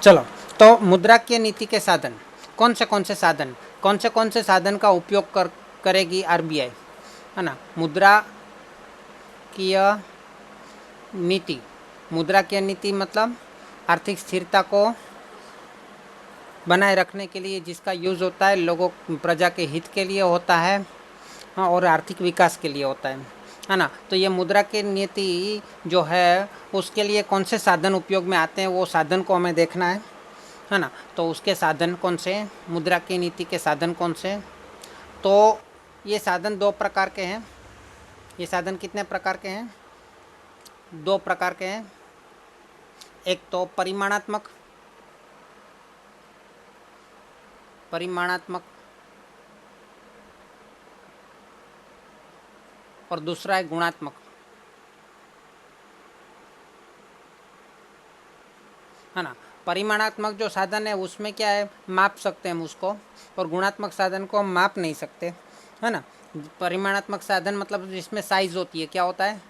चलो, तो मुद्राकीय नीति के साधन कौन से साधन का उपयोग करेगी आरबीआई, है ना। मुद्राकीय नीति मतलब आर्थिक स्थिरता को बनाए रखने के लिए जिसका यूज़ होता है, लोगों प्रजा के हित के लिए होता है, हाँ, और आर्थिक विकास के लिए होता है ना। तो ये मुद्रा की नीति जो है उसके लिए कौन से साधन उपयोग में आते हैं, वो साधन को हमें देखना है ना। तो उसके साधन कौन से, मुद्रा की नीति के साधन कौन से, तो ये साधन दो प्रकार के हैं। ये साधन कितने प्रकार के हैं? दो प्रकार के हैं। एक तो परिमाणात्मक और दूसरा है गुणात्मक, है ना। परिमाणात्मक जो साधन है उसमें क्या है, माप सकते हैं हम उसको, और गुणात्मक साधन को हम माप नहीं सकते, है ना। परिमाणात्मक साधन मतलब जिसमें साइज होती है, क्या होता है,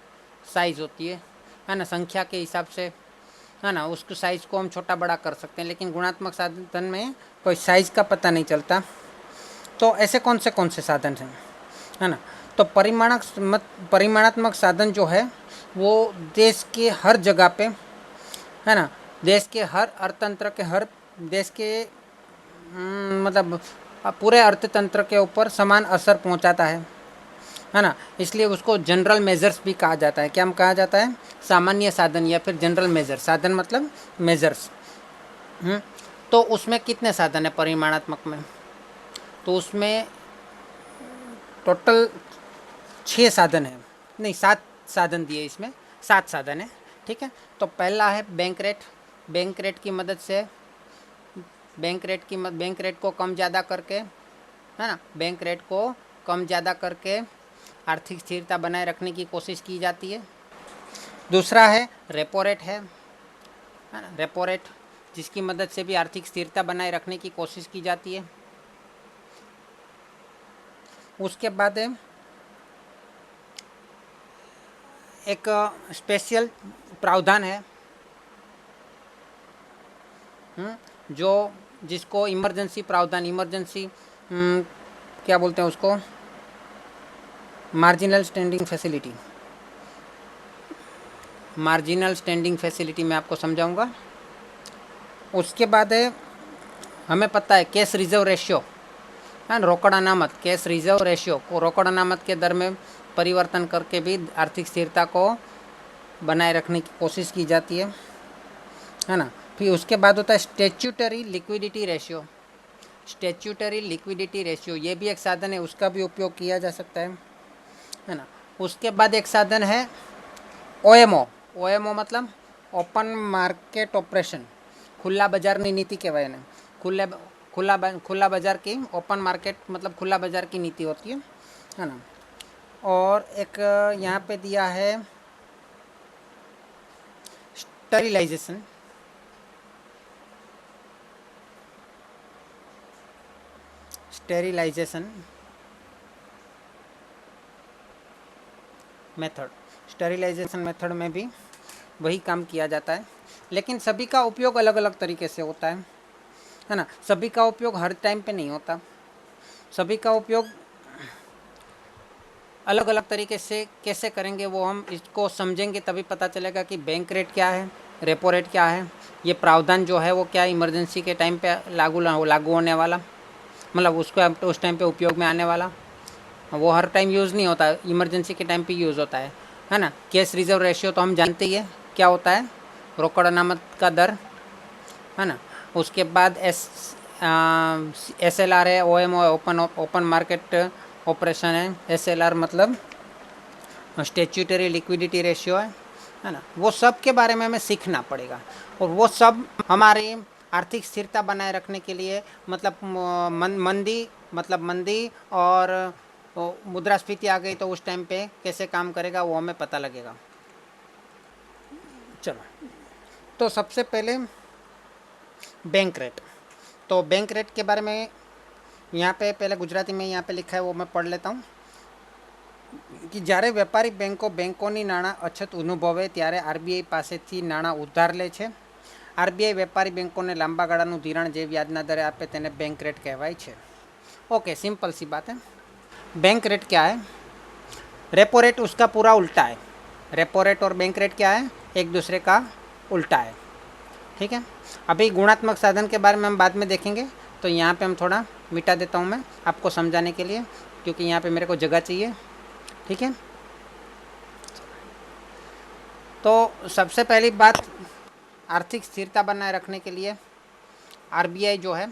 साइज होती है ना, संख्या के हिसाब से, है ना, उसको साइज को हम छोटा बड़ा कर सकते हैं। लेकिन गुणात्मक साधन में कोई साइज का पता नहीं चलता। तो ऐसे कौन से साधन हैं, है ना। तो परिमाणात्मक साधन जो है वो देश के हर जगह पे, है ना, देश के हर अर्थतंत्र के, हर देश के मतलब पूरे अर्थतंत्र के ऊपर समान असर पहुंचाता है ना। इसलिए उसको जनरल मेजर्स भी कहा जाता है। क्या कहा जाता है? सामान्य साधन या फिर जनरल मेजर। साधन मतलब मेजर्स। तो उसमें कितने साधन है परिमाणात्मक में? तो उसमें टोटल 6 साधन है, नहीं 7 साधन दिए इसमें, 7 साधन है, ठीक है। तो पहला है बैंक रेट। बैंक रेट की मदद से, बैंक रेट को कम ज़्यादा करके, है ना, बैंक रेट को कम ज़्यादा करके आर्थिक स्थिरता बनाए रखने की कोशिश की जाती है। दूसरा है रेपो रेट है ना, रेपो रेट, जिसकी मदद से भी आर्थिक स्थिरता बनाए रखने की कोशिश की जाती है। उसके बाद है एक स्पेशल प्रावधान है, जो जिसको इमरजेंसी प्रावधान, इमरजेंसी क्या बोलते हैं उसको, marginal standing facility. Marginal standing facility मैं आपको समझाऊंगा। उसके बाद है, हमें पता है कैश रिजर्व रेशियो, है ना, रोकड़ अनामत, कैश रिजर्व रेशियो को रोकड़ अनामत के दर में परिवर्तन करके भी आर्थिक स्थिरता को बनाए रखने की कोशिश की जाती है ना। फिर उसके बाद होता है statutory liquidity ratio. Statutory liquidity ratio ये भी एक साधन है, उसका भी उपयोग किया जा सकता है ना। उसके बाद एक साधन है ओएमओ। ओएमओ मतलब ओपन मार्केट ऑपरेशन, खुला बाजार नीति कहवाय ने। खुला बाजार की, ओपन मार्केट मतलब खुला बाजार की नीति होती है ना। और एक यहाँ पे दिया है स्टरीलाइजेशन। स्टेरिलाइजेशन मेथड, स्टेरिलाइजेशन मेथड में भी वही काम किया जाता है, लेकिन सभी का उपयोग अलग अलग तरीके से होता है ना। सभी का उपयोग हर टाइम पे नहीं होता, सभी का उपयोग अलग अलग तरीके से कैसे करेंगे वो हम इसको समझेंगे तभी पता चलेगा कि बैंक रेट क्या है, रेपो रेट क्या है, ये प्रावधान जो है वो क्या इमरजेंसी के टाइम पे लागू होने वाला, मतलब उसको उस टाइम पे उपयोग में आने वाला, वो हर टाइम यूज़ नहीं होता, इमरजेंसी के टाइम पे यूज़ होता है ना। कैश रिजर्व रेशियो तो हम जानते ही है क्या होता है, रोकड़ अनामत का दर, है ना। उसके बाद SLR है, OMO ओपन मार्केट ऑपरेशन है। SLR मतलब स्टैट्यूटरी लिक्विडिटी रेशियो है ना। वो सब के बारे में हमें सीखना पड़ेगा, और वो सब हमारी आर्थिक स्थिरता बनाए रखने के लिए, मतलब मंदी और मुद्रास्फीति आ गई तो उस टाइम पे कैसे काम करेगा वो हमें पता लगेगा। चलो, तो सबसे पहले बैंक रेट। तो बैंक रेट के बारे में यहाँ पे पहले गुजराती में यहाँ पे लिखा है, वो मैं पढ़ लेता हूँ कि જ્યારે બેંકોની નાણાં અછત અનુભવે ત્યારે આરબીઆઈ પાસેથી નાણાં ઉધાર લે છે આરબીઆઈ વેપારી બેંકોને લાંબા ગાળાનું ધિરાણ જે વ્યાજના દરે આપે તેને બેંક રેટ કહેવાય છે. ओके, सिंपल सी बात है. बैंक रेट क्या है? रेपो रेट उसका पूरा उल्टा है. रेपो रेट और बैंक रेट क्या है? एक दूसरे का उल्टा है. ठीक है. अभी गुणात्मक साधन के बारे में हम बाद में देखेंगे, तो यहाँ पे हम थोड़ा मिटा देता हूँ मैं आपको समझाने के लिए, क्योंकि यहाँ पे मेरे को जगह चाहिए. ठीक है. तो सबसे पहली बात, आर्थिक स्थिरता बनाए रखने के लिए आरबीआई जो है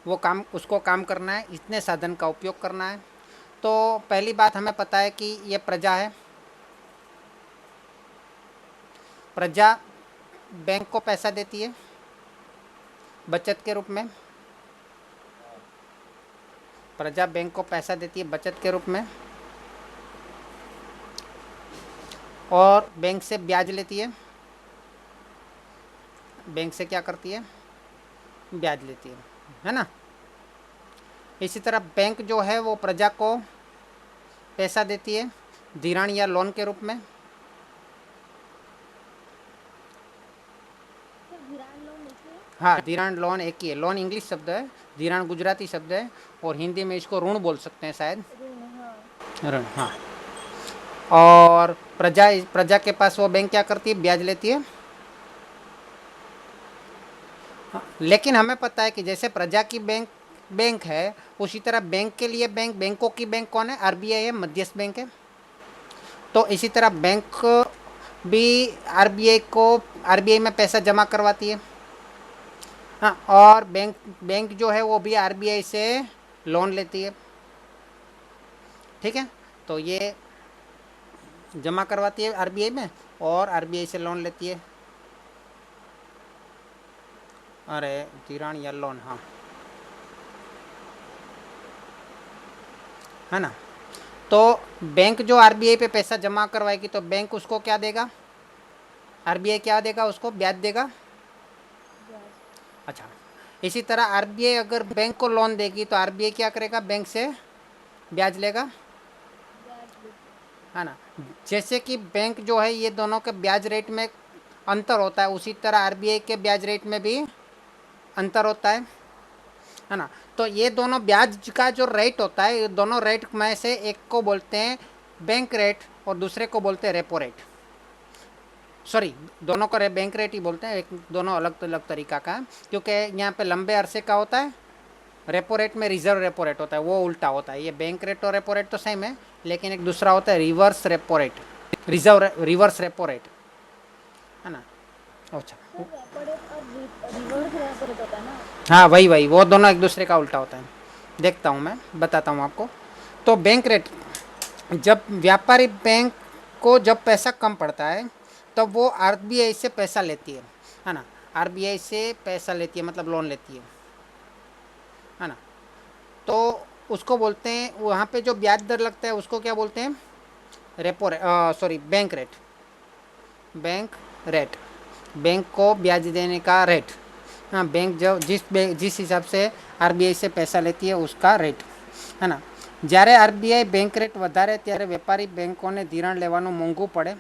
वो उसको काम करना है, इतने साधन का उपयोग करना है. तो पहली बात हमें पता है कि ये प्रजा है. प्रजा बैंक को पैसा देती है बचत के रूप में. प्रजा बैंक को पैसा देती है बचत के रूप में, और बैंक से ब्याज लेती है. बैंक से क्या करती है? ब्याज लेती है ना. इसी तरह बैंक जो है वो प्रजा को पैसा देती है धिराण या लोन के रूप में. हाँ, धिराण लोन एक ही है. लोन इंग्लिश शब्द है, धिराण गुजराती शब्द है, और हिंदी में इसको ऋण बोल सकते हैं शायद. ऋण, हाँ. और प्रजा के पास वो बैंक क्या करती है? ब्याज लेती है. लेकिन हमें पता है कि जैसे प्रजा की बैंक है, उसी तरह बैंक के लिए बैंकों की बैंक कौन है? आरबीआई है, मध्यस्थ बैंक है. तो इसी तरह बैंक भी आरबीआई में पैसा जमा करवाती है. हाँ, और बैंक जो है वो भी आरबीआई से लोन लेती है. ठीक है. तो ये जमा करवाती है आरबीआई में और आरबीआई से लोन लेती है. अरे धिराण या लोन, हाँ, है ना. तो बैंक जो आरबीआई पे पैसा जमा करवाएगी तो बैंक उसको क्या देगा? आरबीआई क्या देगा? उसको ब्याज देगा. अच्छा, इसी तरह आरबीआई अगर बैंक को लोन देगी तो आरबीआई क्या करेगा? बैंक से ब्याज लेगा, है ना. जैसे कि बैंक जो है ये दोनों के ब्याज रेट में अंतर होता है, उसी तरह आरबीआई के ब्याज रेट में भी अंतर होता है ना. तो ये दोनों ब्याज का जो रेट होता है, ये दोनों रेट में से एक को बोलते हैं बैंक रेट और दूसरे को बोलते हैं रेपो रेट. सॉरी, दोनों को बैंक रेट ही बोलते हैं, एक दोनों अलग अलग तरीका का है, क्योंकि यहाँ पे लंबे अरसे का होता है. रेपो रेट में रिजर्व रेपो रेट होता है, वो उल्टा होता है. ये बैंक रेट और रेपो रेट तो सेम है, लेकिन एक दूसरा होता है reverse repo rate, reverse repo rate, है ना. अच्छा, हाँ, वही वो दोनों एक दूसरे का उल्टा होता है. देखता हूँ, मैं बताता हूँ आपको. तो बैंक रेट, जब व्यापारी बैंक को जब पैसा कम पड़ता है तब वो आरबीआई से पैसा लेती है ना. आरबीआई से पैसा लेती है मतलब लोन लेती है ना. तो उसको बोलते हैं, वहाँ पे जो ब्याज दर लगता है उसको क्या बोलते हैं? Repo rate, sorry, bank rate. Bank rate, bank को ब्याज देने का रेट. हाँ, बैंक जो जिस हिसाब से आरबीआई से पैसा लेती है उसका रेट, है ना. જ્યારે આરબીઆઈ બેંક રેટ વધારે ત્યારે વેપારી બેંકોને ધિરાણ લેવાનું મોંઘું પડે.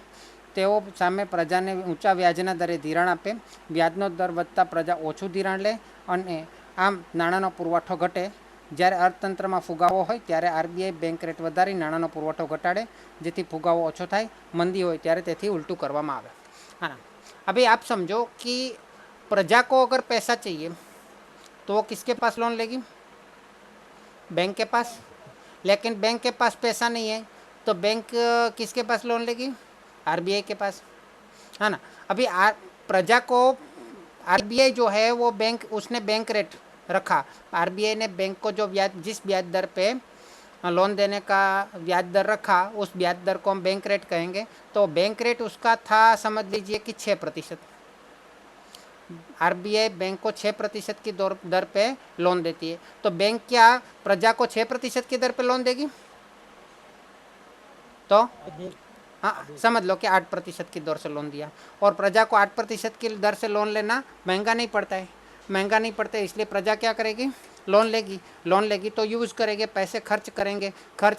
તેઓ સામે પ્રજાને ઊંચા વ્યાજના દરે ધિરાણ આપે. વ્યાજનો દર વધતા પ્રજા ઓછું ધિરાણ લે અને આમ નાણાંનો પુરવઠો ઘટે. જ્યારે અર્થતંત્રમાં ફુગાવો હોય ત્યારે આરબીઆઈ બેંક રેટ વધારી નાણાંનો પુરવઠો ઘટાડે, જેથી ફુગાવો ઓછો થાય. મંદી હોય ત્યારે તેથી ઉલટું કરવામાં આવે. हाँ ना. अभी आप समझो कि प्रजा को अगर पैसा चाहिए तो वो किसके पास लोन लेगी? बैंक के पास. लेकिन बैंक के पास पैसा नहीं है तो बैंक किसके पास लोन लेगी? आरबीआई के पास, है ना. अभी प्रजा को आरबीआई जो है वो उसने बैंक रेट रखा. आरबीआई ने बैंक को जो जिस ब्याज दर पे लोन देने का ब्याज दर रखा, उस ब्याज दर को हम बैंक रेट कहेंगे. तो बैंक रेट उसका था, समझ लीजिए कि 6%. आरबीआई बैंक को 6% की दर पे लोन देती है. तो बैंक क्या प्रजा को 6% की दर पे लोन देगी? तो हाँ, समझ लो कि 8% की दर से लोन दिया. और प्रजा को 8% की दर से लोन लेना महंगा नहीं पड़ता है. महंगा नहीं पड़ता है, इसलिए प्रजा क्या करेगी? लोन लेगी तो यूज़ करेंगे, पैसे खर्च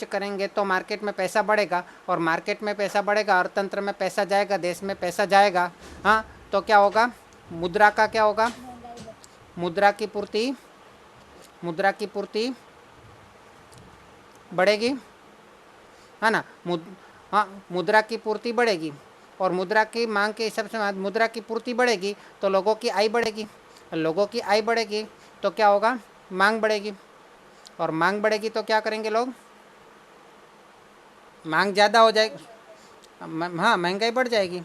करेंगे तो मार्केट में पैसा बढ़ेगा, और मार्केट में पैसा बढ़ेगा, अर्थतंत्र में पैसा जाएगा, देश में पैसा जाएगा. हाँ, तो क्या होगा, मुद्रा का क्या होगा, मुद्रा की पूर्ति, मुद्रा की पूर्ति बढ़ेगी, है ना। हाँ, मुद्रा की पूर्ति बढ़ेगी और मुद्रा की मांग के हिसाब से मुद्रा की पूर्ति बढ़ेगी तो लोगों की आय बढ़ेगी, लोगों की आय बढ़ेगी तो क्या होगा, मांग बढ़ेगी, और मांग बढ़ेगी तो क्या करेंगे लोग, मांग ज़्यादा हो जाएगी। हाँ, महंगाई बढ़ जाएगी,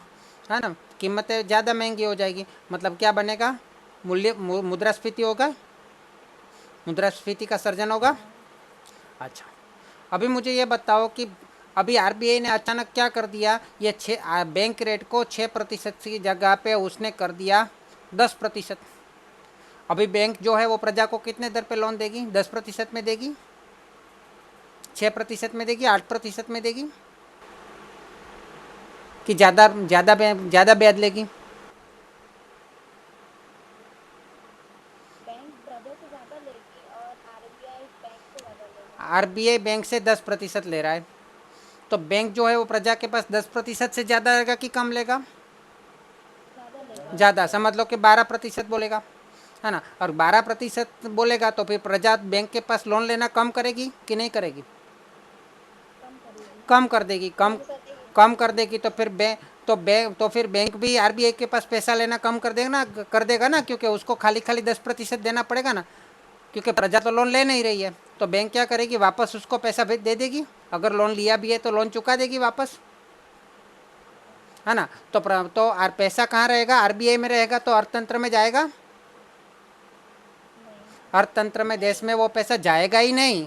है ना, कीमतें ज़्यादा महंगी हो जाएगी, मतलब क्या बनेगा, मुद्रास्फीति होगा, मुद्रास्फीति का सर्जन होगा। अच्छा, अभी मुझे ये बताओ कि अभी आरबीआई ने अचानक क्या कर दिया, ये बैंक रेट को 6% की जगह पे उसने कर दिया 10%। अभी बैंक जो है वो प्रजा को कितने दर पे लोन देगी, 10% में देगी, 6% में देगी, 8% में देगी, कि ज़्यादा ज़्यादा ज़्यादा ब्याज लेगी। आरबीआई बैंक से 10% ले रहा है, तो बैंक जो है वो प्रजा के पास 10% से ज़्यादा लेगा कि कम लेगा, ज़्यादा, समझ लो कि 12% बोलेगा, है ना। और 12% बोलेगा तो फिर प्रजा बैंक के पास लोन लेना कम करेगी कि नहीं करेगी, कम कर देगी, कम कम कर देगी तो फिर तो फिर बैंक भी आरबीआई के पास पैसा लेना कम कर देगा ना, क्योंकि उसको खाली खाली 10% देना पड़ेगा ना, क्योंकि प्रजा तो लोन ले नहीं रही है, तो बैंक क्या करेगी, वापस उसको पैसा भेज दे देगी, अगर लोन लिया भी है तो लोन चुका देगी वापस, है ना। तो पैसा कहाँ रहेगा, आरबीआई में रहेगा तो अर्थतंत्र में जाएगा, अर्थतंत्र में देश में वो पैसा जाएगा ही नहीं,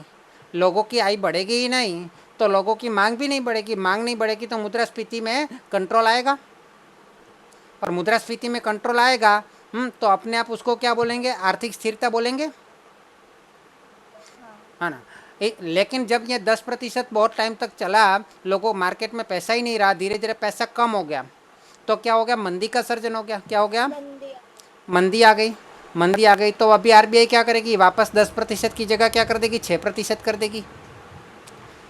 लोगों की आय बढ़ेगी ही नहीं, तो लोगों की मांग भी नहीं बढ़ेगी, मांग नहीं बढ़ेगी तो मुद्रास्फीति में कंट्रोल आएगा, और मुद्रास्फीति में कंट्रोल आएगा, तो अपने आप उसको क्या बोलेंगे, आर्थिक स्थिरता बोलेंगे, है ना। लेकिन जब ये 10% बहुत टाइम तक चला, लोगों मार्केट में पैसा ही नहीं रहा, धीरे धीरे पैसा कम हो गया, तो क्या हो गया, मंदी का सर्जन हो गया, क्या हो गया, मंदी आ गई, मंदी आ गई, तो अभी आरबीआई क्या करेगी, वापस 10% की जगह क्या कर देगी, 6% कर देगी,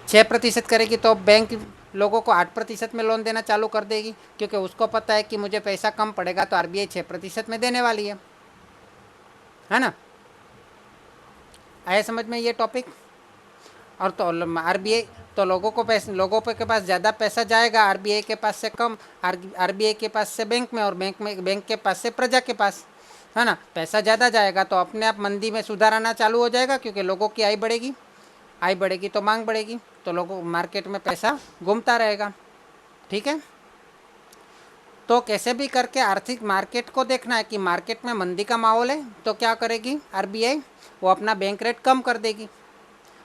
6% करेगी तो बैंक लोगों को 8% में लोन देना चालू कर देगी, क्योंकि उसको पता है कि मुझे पैसा कम पड़ेगा तो आरबीआई 6% में देने वाली है ना। आया समझ में ये टॉपिक। और तो आरबीआई तो लोगों के पास ज़्यादा पैसा जाएगा, आरबीआई के पास से कम, आरबीआई के पास से बैंक में, और बैंक के पास से प्रजा के पास, है ना। पैसा ज़्यादा जाएगा तो अपने आप मंदी में सुधार आना चालू हो जाएगा, क्योंकि लोगों की आय बढ़ेगी, आय बढ़ेगी तो मांग बढ़ेगी, तो लोगों मार्केट में पैसा घूमता रहेगा, ठीक है। तो कैसे भी करके आर्थिक मार्केट को देखना है कि मार्केट में मंदी का माहौल है तो क्या करेगी आरबीआई, वो अपना बैंक रेट कम कर देगी,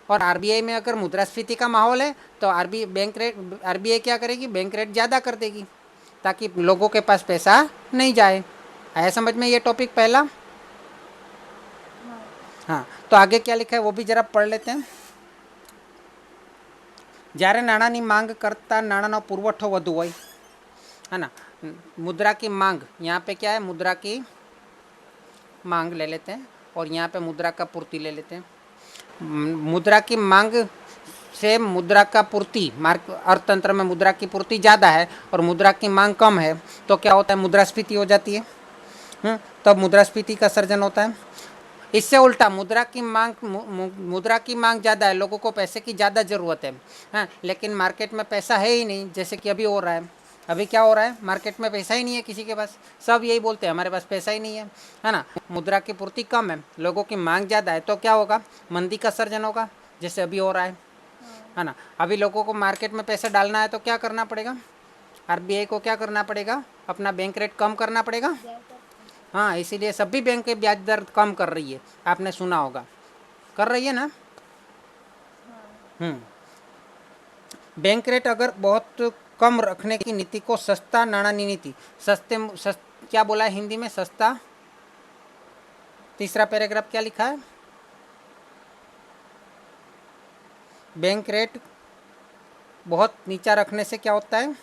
और आरबीआई में अगर मुद्रास्फीति का माहौल है तो आरबीआई क्या करेगी, बैंक रेट ज़्यादा कर देगी, ताकि लोगों के पास पैसा नहीं जाए। आया समझ में ये टॉपिक पहला। हाँ, तो आगे क्या लिखा है वो भी जरा पढ़ लेते हैं। જ્યારે નાણાંની માંગ કરતાં નાણાંનો પુરવઠો વધુ હોય, है ना, मुद्रा की मांग, यहाँ पे क्या है, मुद्रा की मांग ले लेते हैं, और यहाँ पे मुद्रा का पूर्ति ले लेते हैं। मुद्रा की मांग से मुद्रा का पूर्ति, अर्थतंत्र में मुद्रा की पूर्ति ज़्यादा है और मुद्रा की मांग कम है, तो क्या होता है, मुद्रास्फीति हो जाती है, तब मुद्रास्फीति का सर्जन होता है। इससे उल्टा मुद्रा की मांग ज़्यादा है, लोगों को पैसे की ज़्यादा ज़रूरत है, हाँ, लेकिन मार्केट में पैसा है ही नहीं, जैसे कि अभी हो रहा है, अभी क्या हो रहा है, मार्केट में पैसा ही नहीं है किसी के पास, सब यही बोलते हैं हमारे पास पैसा ही नहीं है ना। मुद्रा की पूर्ति कम है, लोगों की मांग ज़्यादा है, तो क्या होगा, मंदी का सर्जन होगा, जैसे अभी हो रहा है ना। अभी लोगों को मार्केट में पैसा डालना है तो क्या करना पड़ेगा, आरबीआई को क्या करना पड़ेगा, अपना बैंक रेट कम करना पड़ेगा। हाँ, इसीलिए सभी बैंक के ब्याज दर कम कर रही है, आपने सुना होगा, कर रही है ना। बैंक रेट अगर बहुत कम रखने की नीति को सस्ता नाणानी नीति, क्या बोला है हिंदी में, सस्ता, तीसरा पैराग्राफ क्या लिखा है, बैंक रेट बहुत नीचा रखने से क्या होता है,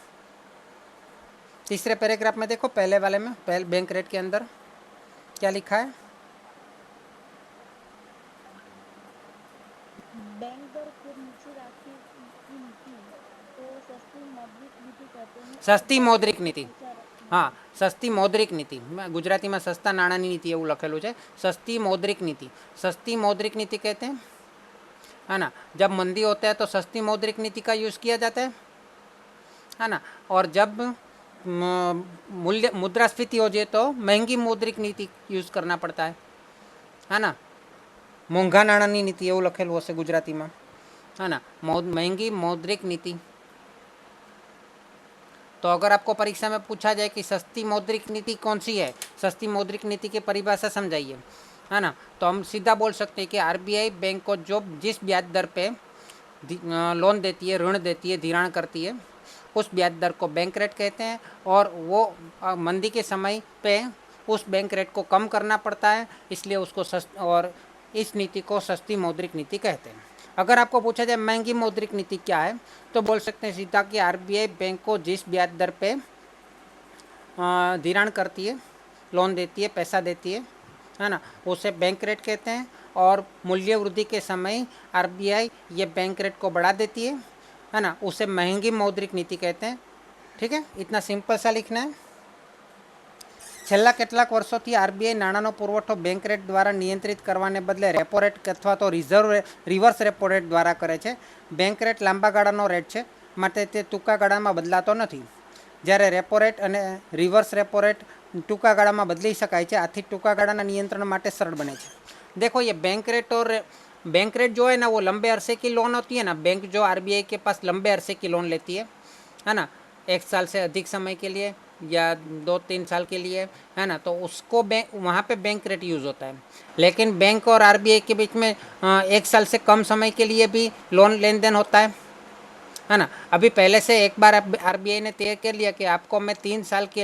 तीसरे पैराग्राफ में देखो, पहले वाले में, बैंक रेट के अंदर क्या लिखा है, बैंक दर खूब नीचे राखी की नीति को सस्ती मौद्रिक नीति कहते हैं। सस्ती मौद्रिक नीति, हाँ, सस्ती मौद्रिक नीति, गुजराती में सस्ता नाણાંની नीति એવું લખેલું છે. सस्ती मौद्रिक नीति, सस्ती मौद्रिक नीति कहते हैं, है ना. जब मंदी होता है तो सस्ती मौद्रिक नीति का यूज़ किया जाता है ना. और जब मूल्य मुद्रास्फीति हो जाए तो महंगी मौद्रिक नीति यूज़ करना पड़ता है ना. મોંઘા નાણાંની નીતિ એવું લખેલું હશે ગુજરાતીમાં, है ना. महंगी मौद्रिक नीति. तो अगर आपको परीक्षा में पूछा जाए कि सस्ती मौद्रिक नीति कौन सी है, सस्ती मौद्रिक नीति की परिभाषा समझाइए, है ना. तो हम सीधा बोल सकते हैं कि आरबीआई बैंक को जो जिस ब्याज दर पे लोन देती है, ऋण देती है, धिराण करती है, उस ब्याज दर को बैंक रेट कहते हैं. और वो मंदी के समय पे उस बैंक रेट को कम करना पड़ता है, इसलिए उसको और इस नीति को सस्ती मौद्रिक नीति कहते हैं. अगर आपको पूछा जाए महंगी मौद्रिक नीति क्या है, तो बोल सकते हैं सीधा कि आरबीआई बैंक को जिस ब्याज दर पे धिराण करती है, लोन देती है, पैसा देती है ना, उसे बैंक रेट कहते हैं. और मूल्य वृद्धि के समय आरबीआई ये बैंक रेट को बढ़ा देती है ना, उसे महंगी मौद्रिक नीति कहते हैं. ठीक है, इतना सिंपल सा लिखना है. છેલ્લા કેટલાક વર્ષોથી આરબીઆઈ નાણાંનો પુરવઠો બેંક રેટ દ્વારા નિયંત્રિત કરવાને બદલે રેપો રેટ અથવા તો રિવર્સ રેપો રેટ દ્વારા કરે છે. બેંક રેટ લાંબા ગાળાનો રેટ છે, માટે તે ટૂંકા ગાળામાં બદલાતો નથી, જ્યારે રેપો રેટ અને રિવર્સ રેપો रेट टूंका गाड़ा में बदली शकाय है. आથી टूंका गाड़ा नियंत्रण माटे सरल बने. देखो ये बैंक रेट और बैंक रेट जो है ना, वो लंबे अरसे की लोन होती है ना. बैंक जो आरबीआई के पास लंबे अरसे की लोन लेती है ना, 1 साल से अधिक समय के लिए या 2-3 साल के लिए, है ना, तो उसको बैंक वहाँ पे बैंक रेट यूज़ होता है. लेकिन बैंक और आरबीआई के बीच में 1 साल से कम समय के लिए भी लोन लेन देन होता है ना. अभी पहले से एक बार आरबीआई ने तय कर लिया कि आपको मैं 3 साल के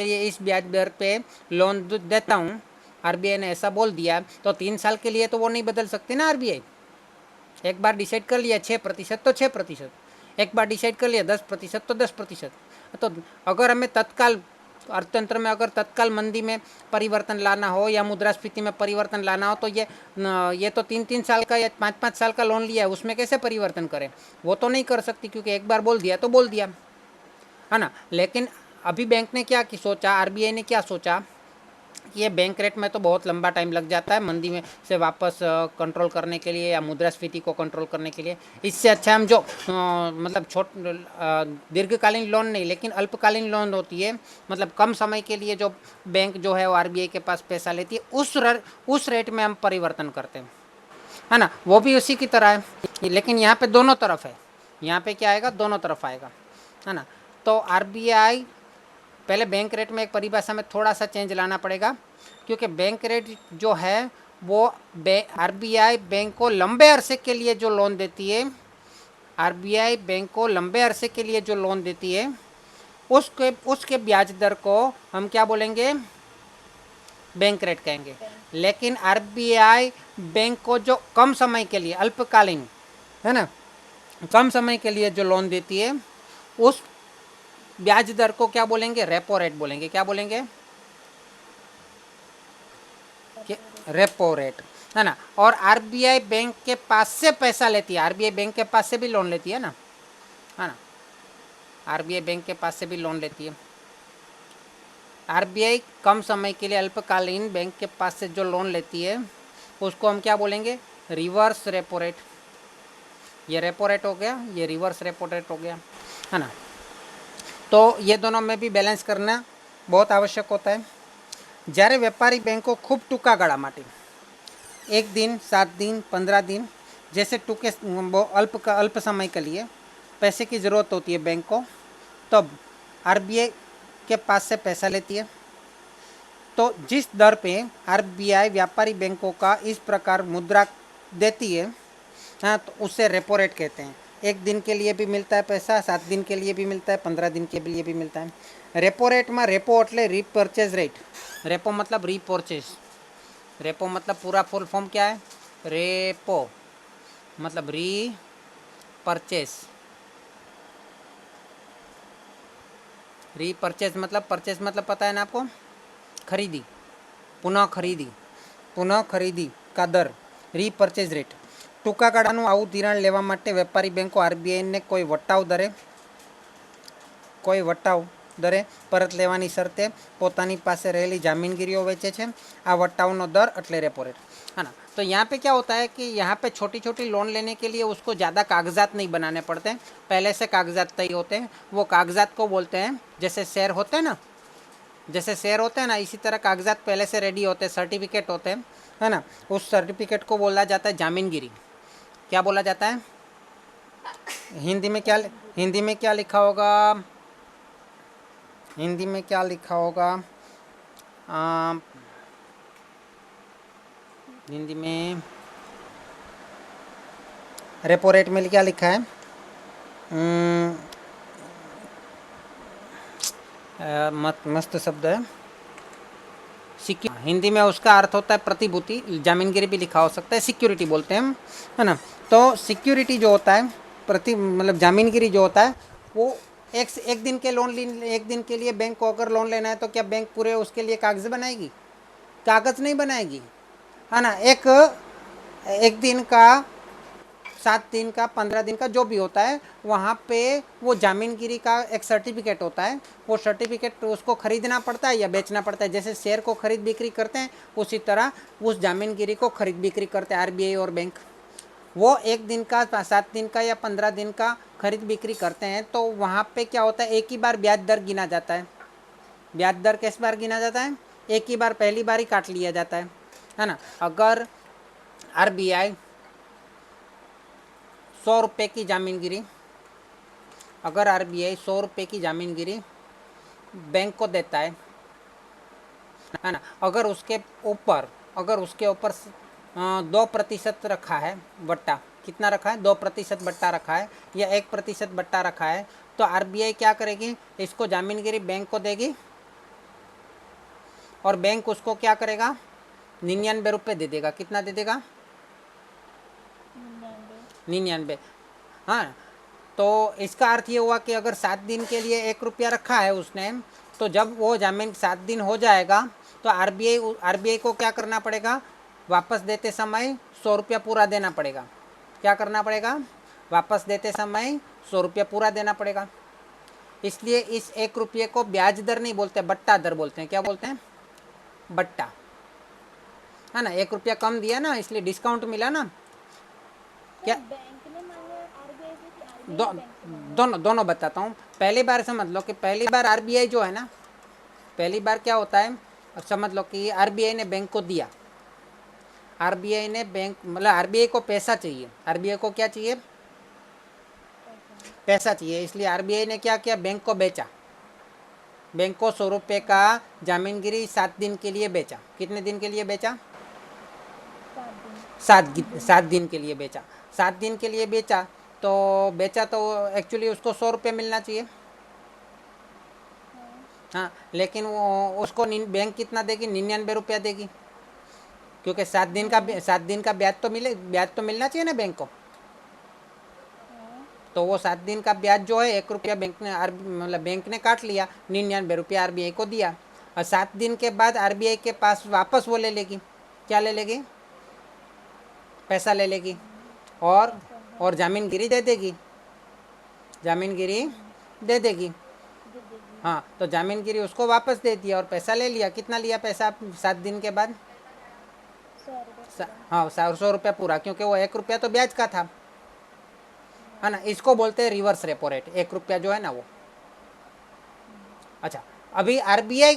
लिए इस ब्याज दर पे लोन देता हूँ, आरबीआई ने ऐसा बोल दिया, तो 3 साल के लिए तो वो नहीं बदल सकती ना आरबीआई. एक बार डिसाइड कर लिया 6% तो 6%, एक बार डिसाइड कर लिया 10% तो 10%. तो अगर हमें तत्काल अर्थतंत्र में अगर तत्काल मंदी में परिवर्तन लाना हो या मुद्रास्फीति में परिवर्तन लाना हो, तो ये तो 3-3 साल का या 5-5 साल का लोन लिया है, उसमें कैसे परिवर्तन करें? वो तो नहीं कर सकती, क्योंकि एक बार बोल दिया तो बोल दिया, है ना. लेकिन अभी बैंक ने क्या सोचा, आरबीआई ने क्या सोचा कि ये बैंक रेट में तो बहुत लंबा टाइम लग जाता है मंदी में से वापस कंट्रोल करने के लिए या मुद्रास्फीति को कंट्रोल करने के लिए. इससे अच्छा हम जो मतलब दीर्घकालीन लोन नहीं लेकिन अल्पकालीन लोन होती है, मतलब कम समय के लिए जो बैंक जो है वो आरबीआई के पास पैसा लेती है, उस रेट में हम परिवर्तन करते हैं, है ना. वो भी उसी की तरह है, लेकिन यहाँ पे दोनों तरफ है. यहाँ पे क्या आएगा, दोनों तरफ आएगा, है ना. तो आरबीआई पहले बैंक रेट में एक परिभाषा में थोड़ा सा चेंज लाना पड़ेगा, क्योंकि बैंक रेट जो है वो आरबीआई बैंक को लंबे अरसे के लिए जो लोन देती है, आरबीआई बैंक को लंबे अरसे के लिए जो लोन देती है, उसके ब्याज दर को हम क्या बोलेंगे, बैंक रेट कहेंगे. लेकिन आरबीआई बैंक को जो कम समय के लिए अल्पकालीन, है ना, कम समय के लिए जो लोन देती है, उस ब्याज दर को क्या बोलेंगे, रेपो रेट बोलेंगे. क्या बोलेंगे, रेपो रेट, है ना. और आरबीआई बैंक के पास से पैसा लेती है, आरबीआई बैंक के पास से भी लोन लेती है ना, है ना. आरबीआई बैंक के पास से भी लोन लेती है. आरबीआई कम समय के लिए अल्पकालीन बैंक के पास से जो लोन लेती है, उसको हम क्या बोलेंगे, रिवर्स रेपो रेट. ये रेपो रेट हो गया, ये रिवर्स रेपो रेट हो गया, है ना. तो ये दोनों में भी बैलेंस करना बहुत आवश्यक होता है. જ્યારે વેપારી બેંકો ખૂબ ટૂંકા ગાળા માટે 1 दिन, 7 दिन, 15 दिन जैसे टूके अल्प समय के लिए पैसे की ज़रूरत होती है बैंक को, तब आरबीआई के पास से पैसा लेती है. तो जिस दर पे आरबीआई व्यापारी बैंकों का इस प्रकार मुद्रा देती है, हाँ, तो उसे रेपो रेट कहते हैं. 1 दिन के लिए भी मिलता है पैसा, 7 दिन के लिए भी मिलता है, 15 दिन के लिए भी मिलता है. रेपो रेट में रेपो એટલે रीपर्चेज रेट. रेपो मतलब रीपर्चेज. रेपो मतलब पूरा फुल फॉर्म क्या है, रेपो मतलब री परचेज. री परचेज मतलब पता है ना आपको, खरीदी, पुनः खरीदी का दर, री परचेज रेट. टूंका गाળાનું આવું ધિરાણ લેવા માટે વેપારી બેંકો આરબીઆઈને કોઈ વટાવ દરે કોઈ વટ્ટાઓ દરે પરત લેવાની શરતે પોતાની પાસે રહેલી જામીનગીરીઓ વેચે છે। આ વટ્ટાઓનો दर એટલે रेपो रेट, है ना। तो यहाँ पे क्या होता है कि यहाँ पे छोटी छोटी लोन लेने के लिए उसको ज़्यादा कागजात नहीं बनाने पड़ते, पहले से कागजात तय होते हैं। वो कागजात को बोलते हैं, जैसे शेयर होते हैं ना, जैसे शेयर होते हैं ना, इसी तरह कागजात पहले से रेडी होते हैं, सर्टिफिकेट होते हैं, है ना। उस सर्टिफिकेट को बोला जाता है जामीनगिरी। क्या बोला जाता है? हिंदी में क्या, हिंदी में क्या लिखा होगा? हिंदी में क्या लिखा होगा? हिंदी में रेपो रेट में क्या लिखा है? मस्त शब्द है, हिंदी में उसका अर्थ होता है प्रतिभूति, जामीनगिरी भी लिखा हो सकता है, सिक्योरिटी बोलते हैं हम, है ना। तो सिक्योरिटी जो होता है, प्रति मतलब जामीनगिरी जो होता है, वो एक दिन के लोन एक दिन के लिए बैंक को अगर लोन लेना है तो क्या बैंक पूरे उसके लिए कागज बनाएगी? कागज नहीं बनाएगी, है ना। एक दिन का, 7 दिन का, 15 दिन का जो भी होता है, वहाँ पे वो जामीनगिरी का एक सर्टिफिकेट होता है। वो सर्टिफिकेट उसको खरीदना पड़ता है या बेचना पड़ता है। जैसे शेयर को खरीद बिक्री करते हैं, उसी तरह उस जामीनगिरी को खरीद बिक्री करते हैं आरबीआई और बैंक। वो एक दिन का, 7 दिन का या 15 दिन का खरीद बिक्री करते हैं, तो वहाँ पे क्या होता है, एक ही बार ब्याज दर गिना जाता है। ब्याज दर किस बार गिना जाता है? एक ही बार, पहली बार ही काट लिया जाता है ना। अगर आरबीआई 100 रुपये की जामीनगिरी, अगर आरबीआई 100 रुपये की जामीनगिरी बैंक को देता है ना, अगर उसके ऊपर 2% रखा है बट्टा, कितना रखा है? 2% बट्टा रखा है या 1% बट्टा रखा है, तो आरबीआई क्या करेगी? इसको जामीनगिरी बैंक को देगी और बैंक उसको क्या करेगा? 99 रुपये दे देगा। कितना दे देगा? 99। हाँ, तो इसका अर्थ ये हुआ कि अगर 7 दिन के लिए 1 रुपया रखा है उसने, तो जब वो जामीन 7 दिन हो जाएगा तो आरबीआई को क्या करना पड़ेगा? वापस देते समय 100 रुपया पूरा देना पड़ेगा। क्या करना पड़ेगा? वापस देते समय 100 रुपया पूरा देना पड़ेगा। इसलिए इस 1 रुपये को ब्याज दर नहीं बोलते, बट्टा दर बोलते हैं। क्या बोलते हैं? बट्टा, है ना। 1 रुपया कम दिया ना, इसलिए डिस्काउंट मिला ना। क्या? बैंक ने मांगे आरबीआई से कि दो, आरबीआई बैंक से मांगे? दोनों बताता हूँ। पहली बार समझ लो कि पहली बार आरबीआई जो है ना, पहली बार क्या होता है, अब समझ लो कि आरबीआई ने बैंक को दिया। आरबीआई ने बैंक, मतलब आरबीआई को पैसा चाहिए। आरबीआई को क्या चाहिए? पैसा चाहिए। इसलिए आरबीआई ने क्या किया? बैंक को बेचा। बैंक को 100 रुपये का जामीनगिरी 7 दिन के लिए बेचा। कितने दिन के लिए बेचा? 7 दिन के लिए बेचा। 7 दिन के लिए बेचा तो एक्चुअली उसको 100 रुपये मिलना चाहिए। हाँ, लेकिन वो उसको बैंक कितना देगी? 99 रुपया देगी, क्योंकि 7 दिन का ब्याज तो मिलना चाहिए ना बैंक को। तो वो 7 दिन का ब्याज जो है 1 रुपया बैंक ने काट लिया, 99 रुपया आरबीआई को दिया। और 7 दिन के बाद आरबीआई के पास वापस वो ले लेगी। क्या ले लेगी? पैसा ले लेगी और जामीनगिरी दे देगी। जामीनगिरी दे देगी। हाँ, तो जामीनगिरी उसको वापस दे दिया और पैसा ले लिया। कितना लिया पैसा 7 दिन के बाद? 100 रुपये। हाँ, 100 रुपया पूरा, क्योंकि वो 1 रुपया तो ब्याज का था, है ना। इसको बोलते हैं रिवर्स रेपो रेट। 1 रुपया जो है ना वो। अच्छा, अभी आरबीआई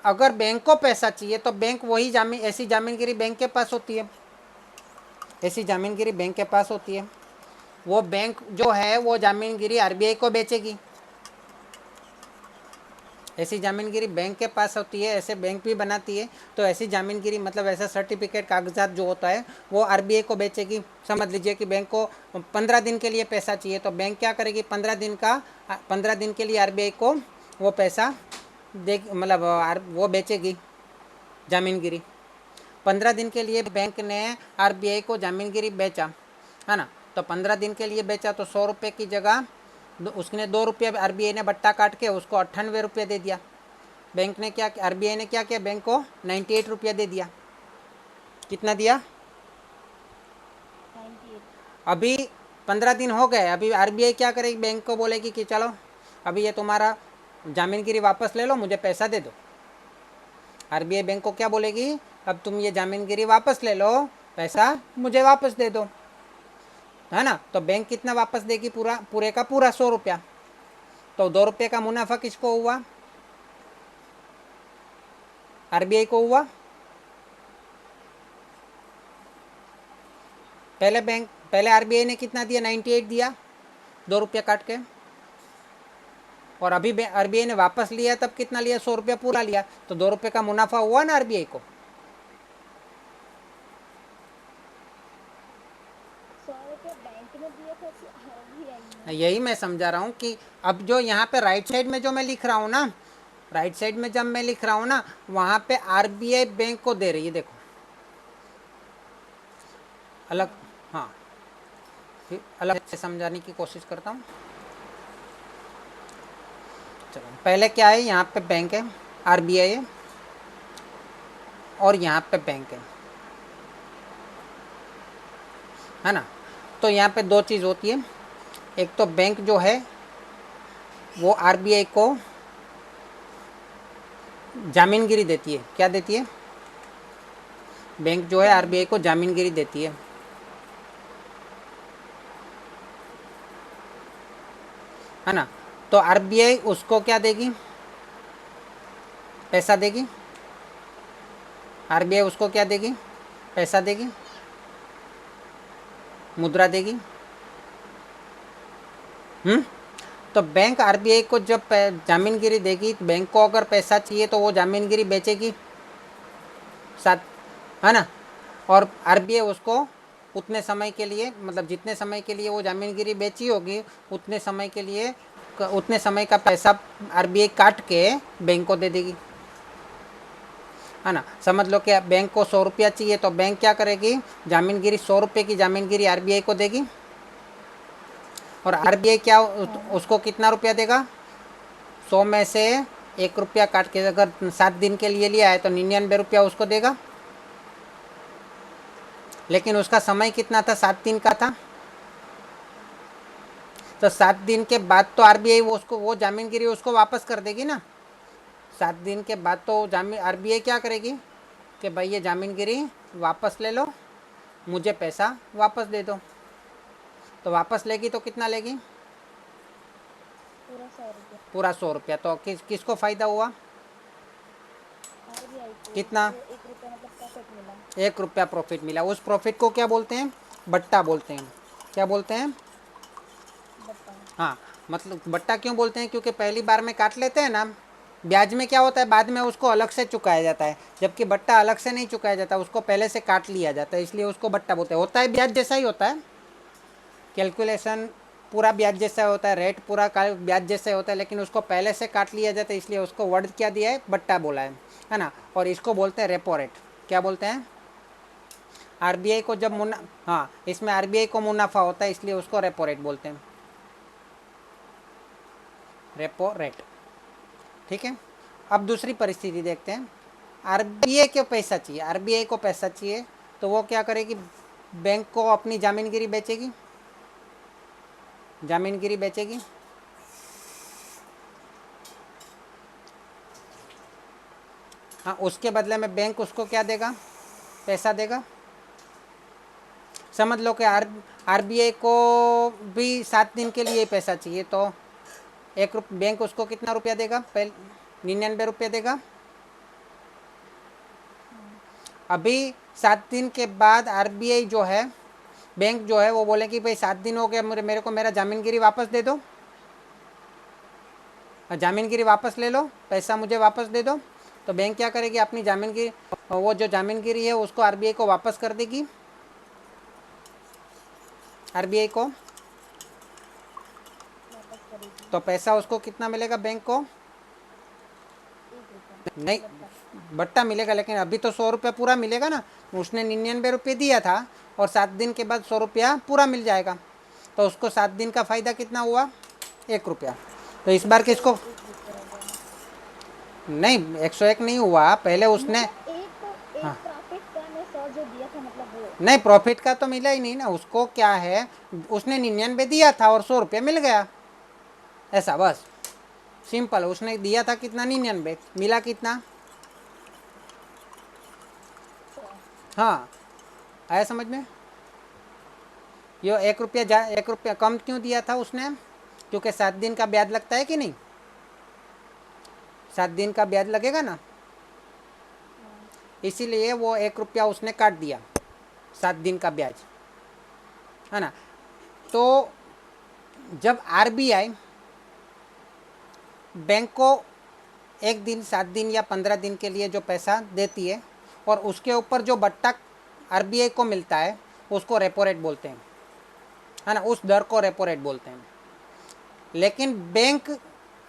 अगर बैंक को पैसा चाहिए तो बैंक वही ऐसी जामीनगिरी बैंक के पास होती है। ऐसी जामीनगिरी बैंक के पास होती है। वो बैंक जो है वो जामीनगिरी आरबीआई को बेचेगी। ऐसी जामीनगिरी बैंक के पास होती है, ऐसे बैंक भी बनाती है। तो ऐसी जामीनगिरी मतलब ऐसा सर्टिफिकेट, कागजात जो होता है वो आरबीआई को बेचेगी। समझ लीजिए कि बैंक को 15 दिन के लिए पैसा चाहिए, तो बैंक क्या करेगी? 15 दिन के लिए आरबीआई को वो पैसा दे, मतलब वो बेचेगी जामीनगिरी। 15 दिन के लिए बैंक ने आरबीआई को जामीनगिरी बेचा, है ना। तो 15 दिन के लिए बेचा तो 100 रुपये की जगह उसने 2 रुपये आरबीआई ने बट्टा काट के उसको 98 रुपये दे दिया। बैंक ने क्या, आरबीआई ने क्या किया? बैंक को 98 रुपया दे दिया। कितना दिया? 98। अभी 15 दिन हो गए। अभी आरबीआई क्या करेगी? बैंक को बोलेगी कि चलो अभी ये तुम्हारा जामीनगिरी वापस ले लो, मुझे पैसा दे दो। आरबीआई बैंक को क्या बोलेगी, अब तुम ये जामीनगिरी वापस ले लो, पैसा मुझे वापस दे दो, है ना। तो बैंक कितना वापस देगी, पूरा पूरे का पूरा 100 रुपया। तो 2 रुपये का मुनाफा किसको हुआ, आरबीआई को हुआ। पहले आरबीआई ने कितना दिया, 98 दिया, 2 रुपया काट के। और अभी आरबीआई ने वापस लिया तब कितना लिया, 100 रुपया पूरा लिया, तो 2 रुपये का मुनाफा हुआ ना आरबीआई को। 100 रुपये बैंक ने दिए थे कि आरबीआई ने? यही मैं समझा रहा हूँ कि अब जो यहाँ पे राइट साइड में जो मैं लिख रहा हूँ ना, राइट साइड में जब मैं लिख रहा हूँ ना, वहाँ पे आरबीआई बैंक को दे रही है, देखो अलग। हाँ, फिर अलग से समझाने की कोशिश करता हूँ। चलो, पहले क्या है, यहाँ पे बैंक है, आरबीआई है, और यहाँ पे बैंक है ना। तो यहाँ पे 2 चीज़ होती है, एक तो बैंक जो है वो आरबीआई को जामीनगिरी देती है। क्या देती है, बैंक जो है आरबीआई को जामीनगिरी देती है ना। तो आरबीआई उसको क्या देगी, पैसा देगी। आरबीआई उसको क्या देगी, पैसा देगी, मुद्रा देगी। तो बैंक आरबीआई को जब जामीनगिरी देगी, बैंक को अगर पैसा चाहिए तो वो जामीनगिरी बेचेगी साथ, है ना। और आरबीआई उसको उतने समय के लिए, मतलब जितने समय के लिए वो जामीनगिरी बेची होगी, उतने समय के लिए, उतने समय का पैसा आरबीआई काट के बैंक को दे देगी, है ना। समझ लो कि बैंक को 100 रुपया चाहिए, तो बैंक क्या करेगी, जामीनगिरी 100 रुपये की जामीनगिरी आरबीआई को देगी। और आरबीआई क्या उसको कितना रुपया देगा, 100 में से 1 रुपया काट के, अगर 7 दिन के लिए लिया है तो 99 रुपया उसको देगा। लेकिन उसका समय कितना था, 7 दिन का था। तो 7 दिन के बाद तो आरबीआई वो जामीनगिरी उसको वापस कर देगी ना। 7 दिन के बाद तो आरबीआई क्या करेगी कि भाई ये जामीनगिरी वापस ले लो, मुझे पैसा वापस दे दो। तो वापस लेगी तो कितना लेगी, पूरा 100 रुपये पूरा 100 रुपया। तो किसको फ़ायदा हुआ, आरबीआई को। कितना, तो 1 रुपया मतलब प्रॉफिट मिला। 1 रुपया प्रॉफिट मिला। उस प्रॉफिट को क्या बोलते हैं, बट्टा बोलते हैं। क्या बोलते हैं, बट्टा। हाँ, मतलब बट्टा क्यों बोलते हैं, क्योंकि पहली बार में काट लेते हैं ना। ब्याज में क्या होता है, बाद में उसको अलग से चुकाया जाता है, जबकि बट्टा अलग से नहीं चुकाया जाता, उसको पहले से काट लिया जाता है, इसलिए उसको बट्टा बोलते हैं। होता है ब्याज जैसा ही होता है, कैलकुलेशन पूरा ब्याज जैसा होता है, रेट पूरा ब्याज जैसा होता है, लेकिन उसको पहले से काट लिया जाता है, इसलिए उसको वर्ड क्या दिया है, बट्टा बोला है ना। और इसको बोलते हैं रेपो रेट। क्या बोलते हैं, आरबीआई को जब हाँ, इसमें आरबीआई को मुनाफा होता है, इसलिए उसको रेपो रेट बोलते हैं, रेपो रेट। ठीक है। अब दूसरी परिस्थिति देखते हैं, आरबीआई को पैसा चाहिए, आरबीआई को पैसा चाहिए, तो वो क्या करेगी, बैंक को अपनी जामीनगिरी बेचेगी, जामीनगिरी बेचेगी। हाँ, उसके बदले में बैंक उसको क्या देगा, पैसा देगा। समझ लो कि आरबीआई को भी 7 दिन के लिए पैसा चाहिए, तो बैंक उसको कितना रुपया देगा, पहले 99 रुपये देगा। अभी 7 दिन के बाद आरबीआई जो है, बैंक जो है वो बोले कि भाई 7 दिन हो गए, मेरे को मेरा जामीनगिरी वापस दे दो, जामीनगिरी वापस ले लो, पैसा मुझे वापस दे दो। तो बैंक क्या करेगी, अपनी जामीनगिरी, वो जो जामीनगिरी है उसको आरबीआई को वापस कर देगी, आरबीआई को। वापस करेगी। तो पैसा उसको कितना मिलेगा, बैंक को 1 रुपया नहीं, बट्टा मिलेगा, लेकिन अभी तो 100 रुपया पूरा मिलेगा ना। उसने 99 रुपये दिया था, और 7 दिन के बाद 100 रुपया पूरा मिल जाएगा, तो उसको 7 दिन का फ़ायदा कितना हुआ, 1 रुपया। तो इस बार किसको, 1 रुपया हो गया। नहीं 101 नहीं हुआ, पहले उसने, मतलब एक हाँ, प्रॉफिट का में 100 जो दिया था, मतलब वो। नहीं प्रॉफिट का तो मिला ही नहीं ना उसको। क्या है, उसने 99 दिया था और 100 रुपया मिल गया, ऐसा बस। सिंपल, उसने दिया था कितना 99, मिला कितना? हाँ, आया समझ में? ये 1 रुपया कम क्यों दिया था उसने? क्योंकि 7 दिन का ब्याज लगता है कि नहीं? 7 दिन का ब्याज लगेगा ना, इसीलिए वो 1 रुपया उसने काट दिया, 7 दिन का ब्याज, है ना। तो जब आरबीआई बैंक को 1 दिन, 7 दिन या 15 दिन के लिए जो पैसा देती है और उसके ऊपर जो बट्टा आरबीआई को मिलता है उसको रेपो रेट बोलते हैं, है ना, उस दर को रेपो रेट बोलते हैं। लेकिन बैंक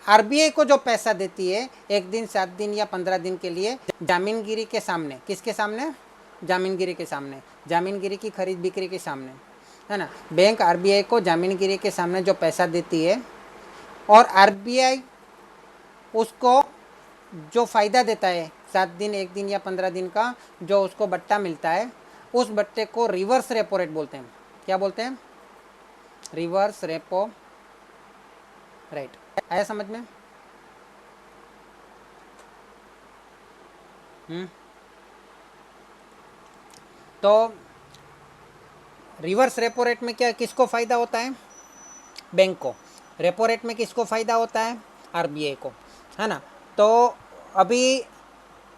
आरबीआई को जो पैसा देती है 1 दिन, 7 दिन या 15 दिन के लिए, जामीनगिरी के सामने, किसके सामने? जामीनगिरी के सामने, जामीनगिरी की खरीद बिक्री के सामने, है ना। बैंक आरबीआई को जामीनगिरी के सामने जो पैसा देती है और आरबीआई उसको जो फ़ायदा देता है 7 दिन, 1 दिन या 15 दिन का जो उसको बट्टा मिलता है, उस बट्टे को रिवर्स रेपो रेट बोलते हैं। क्या बोलते हैं? Reverse repo rate. आया समझ में? तो रिवर्स रेपो रेट में क्या, किसको फ़ायदा होता है? बैंक को। रेपो रेट में किसको फ़ायदा होता है? आरबीआई को, है ना। तो अभी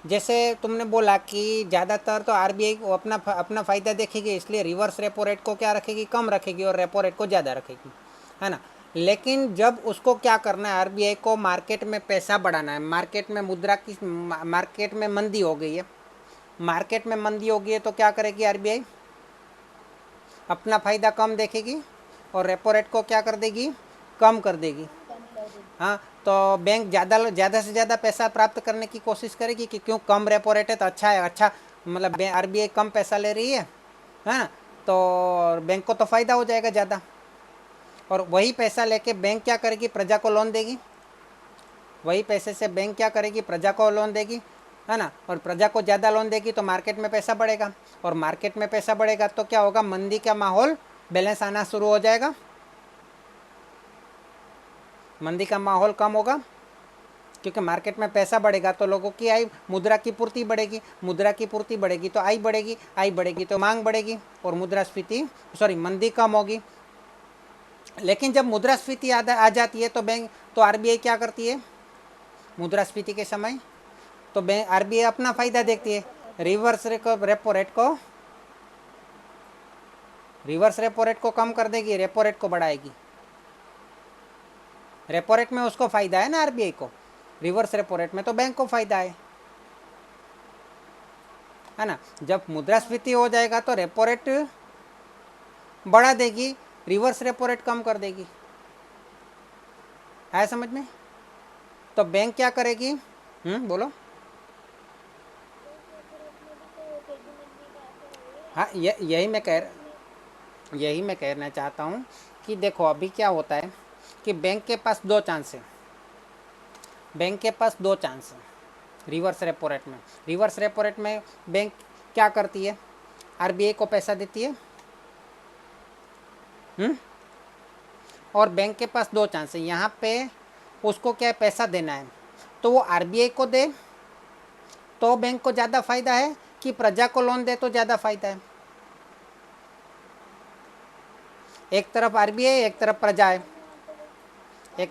जैसे तुमने बोला कि ज़्यादातर तो आरबीआई को अपना फ़ायदा देखेगी, इसलिए रिवर्स रेपो रेट को क्या रखेगी? कम रखेगी और रेपो रेट को ज़्यादा रखेगी, है ना। लेकिन जब उसको क्या करना है, आरबीआई को मार्केट में पैसा बढ़ाना है, मार्केट में मार्केट में मंदी हो गई है, मार्केट में मंदी हो गई है, तो क्या करेगी आरबीआई? अपना फ़ायदा कम देखेगी और रेपो रेट को क्या कर देगी? कम कर देगी। हाँ, तो बैंक ज़्यादा से ज़्यादा पैसा प्राप्त करने की कोशिश करेगी कि क्यों, कम रेपो रेट है तो अच्छा है, अच्छा मतलब आरबीआई कम पैसा ले रही है ना, तो बैंक को तो फ़ायदा हो जाएगा ज़्यादा। और वही पैसा लेके बैंक क्या करेगी? प्रजा को लोन देगी। वही पैसे से बैंक क्या करेगी? प्रजा को लोन देगी, है ना। और प्रजा को ज़्यादा लोन देगी तो मार्केट में पैसा बढ़ेगा, और मार्केट में पैसा बढ़ेगा तो क्या होगा? मंदी का माहौल, बैलेंस आना शुरू हो जाएगा, मंदी का माहौल कम होगा, क्योंकि मार्केट में पैसा बढ़ेगा तो लोगों की आय, मुद्रा की पूर्ति बढ़ेगी, मुद्रा की पूर्ति बढ़ेगी तो आय बढ़ेगी, आय बढ़ेगी तो मांग बढ़ेगी और मुद्रास्फीति मंदी कम होगी। लेकिन जब मुद्रास्फीति आ जाती है तो आरबीआई क्या करती है? मुद्रास्फीति के समय तो आरबीआई अपना फ़ायदा देखती है, रिवर्स रेपो रेट को कम कर देगी, रेपो रेट को बढ़ाएगी। रेपो रेट में उसको फ़ायदा है ना आरबीआई को, रिवर्स रेपो रेट में तो बैंक को फ़ायदा है ना। जब मुद्रास्फीति हो जाएगा तो रेपो रेट बढ़ा देगी, रिवर्स रेपो रेट कम कर देगी। आया समझ में? तो बैंक क्या करेगी? बोलो। हाँ, यही मैं कहना चाहता हूँ कि देखो अभी क्या होता है कि बैंक के पास 2 चांस है, बैंक के पास 2 चांस है रिवर्स रेपो रेट में। रिवर्स रेपो रेट में बैंक क्या करती है? आरबीआई को पैसा देती है, और बैंक के पास 2 चांस है। यहाँ पे उसको क्या पैसा देना है, तो वो आरबीआई को दे तो बैंक को ज़्यादा फ़ायदा है कि प्रजा को लोन दे तो ज़्यादा फ़ायदा है? एक तरफ आरबीआई, एक तरफ प्रजा है। एक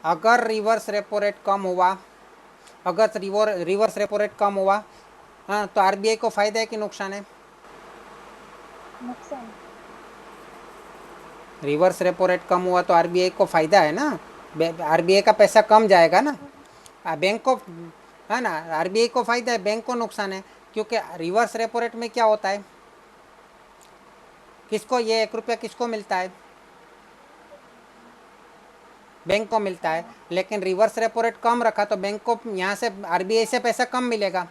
अगर रिवर्स रेपो रेट कम हुआ, अगर रिवर्स रेपो रेट कम हुआ, हाँ, तो आरबीआई को फ़ायदा है कि नुकसान है? नुकसान। रिवर्स रेपो रेट कम हुआ तो आरबीआई को फ़ायदा है ना, आरबीआई का पैसा कम जाएगा ना, बैंक को, है ना। आरबीआई को फ़ायदा है, बैंक को नुकसान है, क्योंकि रिवर्स रेपो रेट में क्या होता है? किसको ये 1 रुपया किसको मिलता है? बैंक को मिलता है। लेकिन रिवर्स रेपो रेट कम रखा तो बैंक को यहाँ से आरबीआई से पैसा कम मिलेगा,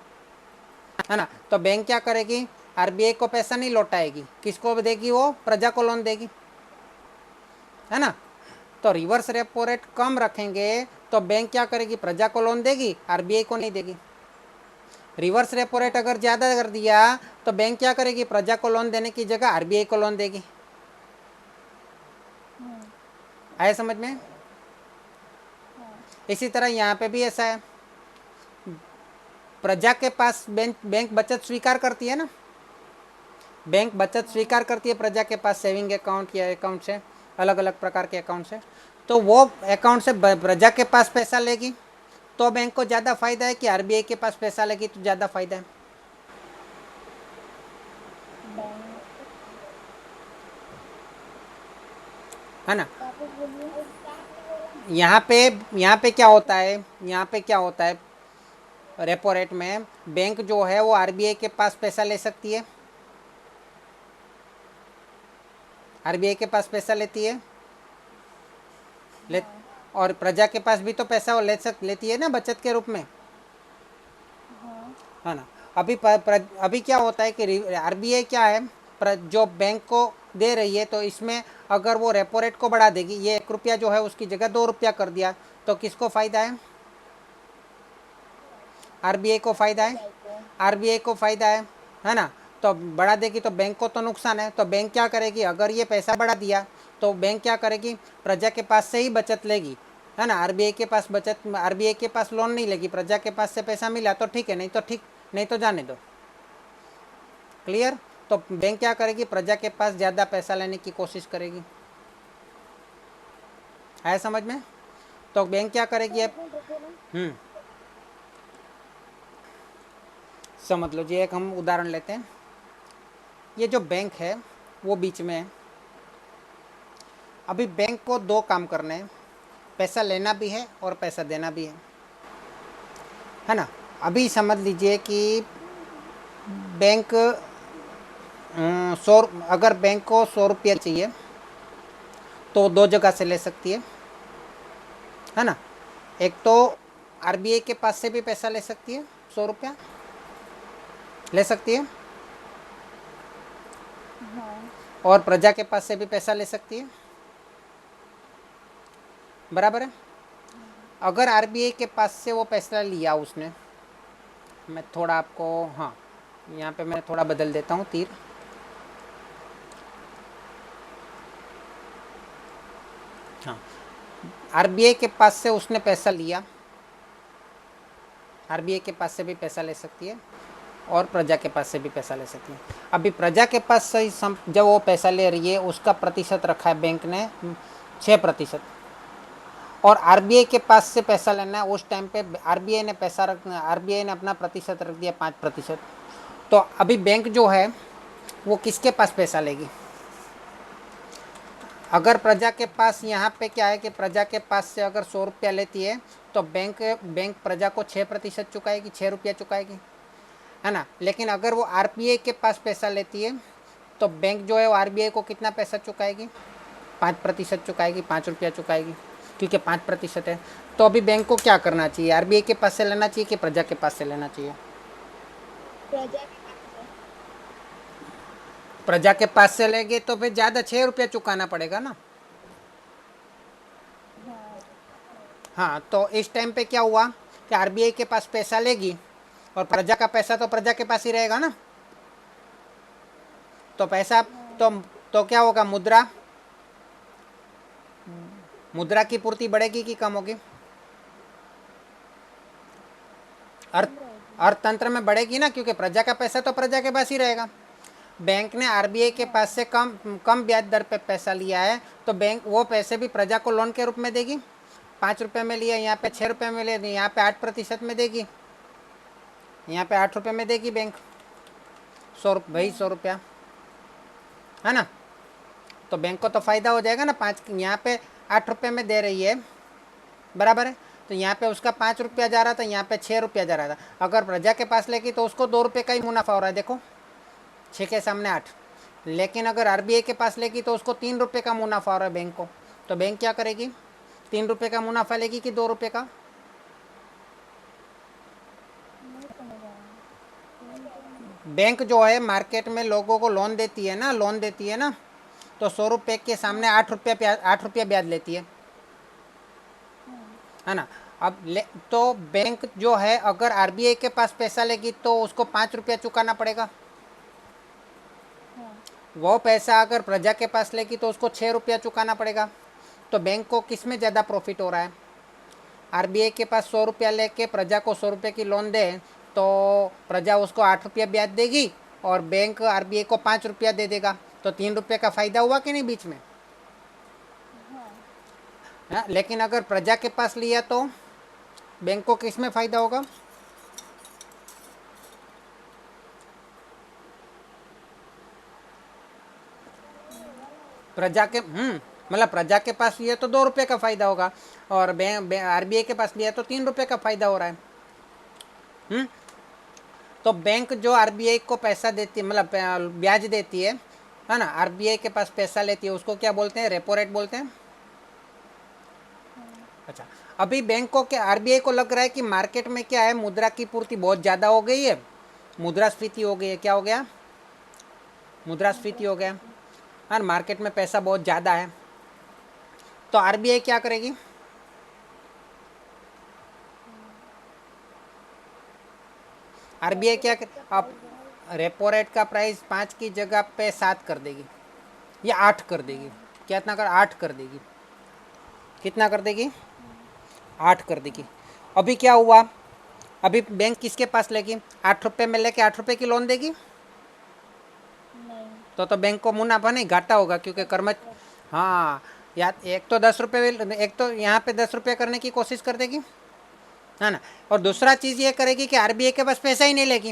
है ना। तो बैंक क्या करेगी? आरबीआई को पैसा नहीं लौटाएगी, किसको देगी? वो प्रजा को लोन देगी, है ना। तो रिवर्स रेपो रेट कम रखेंगे तो बैंक क्या करेगी? प्रजा को लोन देगी, आरबीआई को नहीं देगी। रिवर्स रेपो रेट अगर ज़्यादा कर दिया तो बैंक क्या करेगी? प्रजा को लोन देने की जगह आरबीआई को लोन देगी। आया समझ में? इसी तरह यहाँ पे भी ऐसा है, प्रजा के पास बैंक बचत स्वीकार करती है ना, बैंक बचत स्वीकार करती है प्रजा के पास सेविंग अकाउंट या अकाउंट से, अलग अलग प्रकार के अकाउंट से। तो वो अकाउंट से प्रजा के पास पैसा लेगी तो बैंक को ज़्यादा फायदा है कि आरबीआई के पास पैसा लेगी तो ज़्यादा फायदा है? बैंक है ना। वापस बोलिए क्या आपने बोला। यहाँ पे क्या होता है, यहाँ पे क्या होता है, रेपो रेट में बैंक जो है वो आरबीआई के पास पैसा ले सकती है, आरबीआई के पास पैसा लेती है, ले, हाँ और प्रजा के पास भी तो पैसा वो लेती है ना बचत के रूप में, हाँ है ना। अभी क्या होता है कि आरबीआई क्या है, जो बैंक को दे रही है, तो इसमें अगर वो रेपो रेट को बढ़ा देगी, ये 1 रुपया जो है उसकी जगह 2 रुपया कर दिया, तो किसको फायदा है? आरबीआई को फायदा है, आरबीआई को। आरबीआई को फायदा है ना। तो बढ़ा देगी तो बैंक को तो नुकसान है, तो बैंक क्या करेगी, अगर ये पैसा बढ़ा दिया तो बैंक क्या करेगी, प्रजा के पास से ही बचत लेगी, है ना। आरबीआई के पास बचत, आरबीआई के पास लोन नहीं लेगी, प्रजा के पास से पैसा मिला तो ठीक है, नहीं तो ठीक, नहीं तो जाने दो। क्लियर। तो बैंक क्या करेगी, प्रजा के पास ज़्यादा पैसा लेने की कोशिश करेगी। आया समझ में? तो बैंक क्या करेगी अब, एक मिनट रुको ना। समझ लो जी, एक हम उदाहरण लेते हैं। ये जो बैंक है वो बीच में है। अभी बैंक को 2 काम करने हैं, पैसा लेना भी है और पैसा देना भी है ना। अभी समझ लीजिए कि बैंक अगर बैंक को 100 रुपया चाहिए तो 2 जगह से ले सकती है ना। एक तो आरबीआई के पास से भी पैसा ले सकती है, 100 रुपया ले सकती है, हाँ और प्रजा के पास से भी पैसा ले सकती है, बराबर है। अगर आरबीआई के पास से वो पैसा लिया उसने, मैं थोड़ा आपको, हाँ यहाँ पे मैं थोड़ा बदल देता हूँ तीर, हाँ आरबीआई के पास से उसने पैसा लिया, आरबीआई के पास से भी पैसा ले सकती है और प्रजा के पास से भी पैसा ले सकती है। अभी प्रजा के पास से जब वो पैसा ले रही है उसका प्रतिशत रखा है बैंक ने 6%, और आरबीआई के पास से पैसा लेना है, उस टाइम पे आरबीआई ने अपना प्रतिशत रख दिया 5%। तो अभी बैंक जो है वो किसके पास पैसा लेगी? अगर प्रजा के पास, यहाँ पे क्या है कि प्रजा के पास से अगर 100 रुपया लेती है तो बैंक प्रजा को 6% चुकाएगी, 6 रुपया चुकाएगी, है ना। लेकिन अगर वो आरबीआई के पास पैसा लेती है तो बैंक जो है वो आरबीआई को कितना पैसा चुकाएगी? 5% चुकाएगी, 5 रुपया चुकाएगी, क्योंकि 5% है। तो अभी बैंक को क्या करना चाहिए, आरबीआई के पास से लेना चाहिए कि प्रजा के पास से लेना चाहिए? प्रजा के पास से। प्रजा के पास से लेंगे तो फिर ज़्यादा 6 रुपया चुकाना पड़ेगा ना। हाँ हाँ, तो इस टाइम पे क्या हुआ कि आरबीआई के पास पैसा लेगी और प्रजा का पैसा तो प्रजा के पास ही रहेगा ना। तो पैसा, तो तो क्या होगा, मुद्रा की पूर्ति बढ़ेगी कि कम होगी? अर्थ कम रहेगी। अर्थतंत्र में बढ़ेगी ना, क्योंकि प्रजा का पैसा तो प्रजा के पास ही रहेगा। बैंक ने आरबीआई के पास से कम कम ब्याज दर पे पैसा लिया है, तो बैंक वो पैसे भी प्रजा को लोन के रूप में देगी। 5 रुपये में लिया, यहाँ पे 6 रुपये में ले, यहाँ पे 8% में देगी, यहाँ पे 8 रुपये में देगी बैंक, 100 रुपया, है ना। तो बैंक को तो फायदा हो जाएगा ना, 5, यहाँ पे 8 रुपये में दे रही है, बराबर है। तो यहाँ पे उसका 5 रुपया जा रहा था, यहाँ पे 6 रुपया जा रहा था। अगर प्रजा के पास लेगी तो उसको 2 रुपये का ही मुनाफा हो रहा है, देखो 6 के सामने 8। लेकिन अगर आरबीआई के पास लेगी तो उसको 3 रुपये का मुनाफा हो रहा है बैंक को। तो बैंक क्या करेगी, 3 रुपये का मुनाफा लेगी कि 2 रुपये का? नहीं समझ आ रहा। बैंक जो है मार्केट में लोगों को लोन देती है ना, तो 100 रुपये के सामने 8 रुपया ब्याज लेती है ना। अब तो बैंक जो है अगर आरबीआई के पास पैसा लेगी तो उसको 5 रुपया चुकाना पड़ेगा। हाँ वो पैसा अगर प्रजा के पास लेगी तो उसको 6 रुपया चुकाना पड़ेगा। तो बैंक को किस में ज़्यादा प्रॉफिट हो रहा है, आरबीआई के पास 100 रुपया लेके प्रजा को 100 रुपये की लोन दे तो प्रजा उसको 8 रुपया ब्याज देगी और बैंक आरबीआई को 5 रुपया दे देगा, तो 3 रुपये का फ़ायदा हुआ कि नहीं बीच में? हाँ। हाँ, लेकिन अगर प्रजा के पास लिया तो बैंक को किस में फ़ायदा होगा? प्रजा के मतलब प्रजा के पास लिया तो 2 रुपये का फ़ायदा होगा और आरबीआई के पास लिया तो 3 रुपये का फ़ायदा हो रहा है। तो बैंक जो आरबीआई को पैसा देती है, मतलब ब्याज देती है ना, आरबीआई के पास पैसा लेती है, उसको क्या बोलते हैं? रेपो रेट बोलते हैं। अच्छा, अभी बैंक को क्या, आरबीआई को लग रहा है कि मार्केट में क्या है, मुद्रा की पूर्ति बहुत ज़्यादा हो गई है, मुद्रास्फीति हो गई है। क्या हो गया? मुद्रास्फीति हो गया। हाँ, मार्केट में पैसा बहुत ज़्यादा है, तो आरबीआई क्या करेगी? आरबीआई क्या कर, अब रेपो रेट का प्राइस 5 की जगह पे 7 कर देगी या 8 कर देगी। कितना कर? 8 कर देगी। कितना कर देगी? 8 कर देगी। अभी क्या हुआ? अभी बैंक किसके पास लेगी? 8 रुपये में लेके 8 रुपये की लोन देगी, नहीं। तो बैंक को मुनाफा नहीं घाटा होगा, क्योंकि हाँ, या एक तो 10 रुपये, एक तो यहाँ पे 10 रुपये करने की कोशिश कर देगी, है ना। और दूसरा चीज़ ये करेगी कि आरबीआई के पास पैसा ही नहीं लेगी,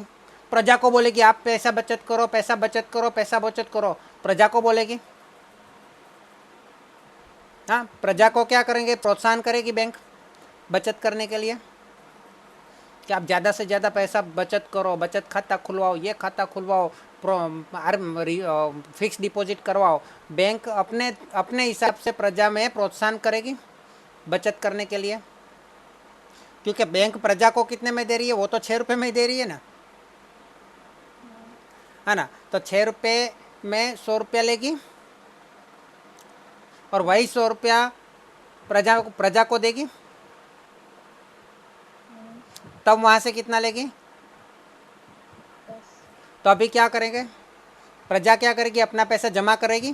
प्रजा को बोलेगी आप पैसा बचत करो, पैसा बचत करो, पैसा बचत करो, प्रजा को बोलेगी। हाँ, प्रजा को क्या करेंगे? प्रोत्साहन करेगी बैंक बचत करने के लिए कि आप ज़्यादा से ज़्यादा पैसा बचत करो, बचत खाता खुलवाओ, ये खाता खुलवाओ, फिक्स डिपॉजिट करवाओ। बैंक अपने अपने हिसाब से प्रजा में प्रोत्साहन करेगी बचत करने के लिए, क्योंकि बैंक प्रजा को कितने में दे रही है? वो तो 6 रुपये में ही दे रही है ना, है ना। तो 6 रुपये में 100 रुपया लेगी और वही 100 रुपया प्रजा को देगी, तब वहाँ से कितना लेगी? 10। तो अभी क्या करेंगे? प्रजा क्या करेगी? अपना पैसा जमा करेगी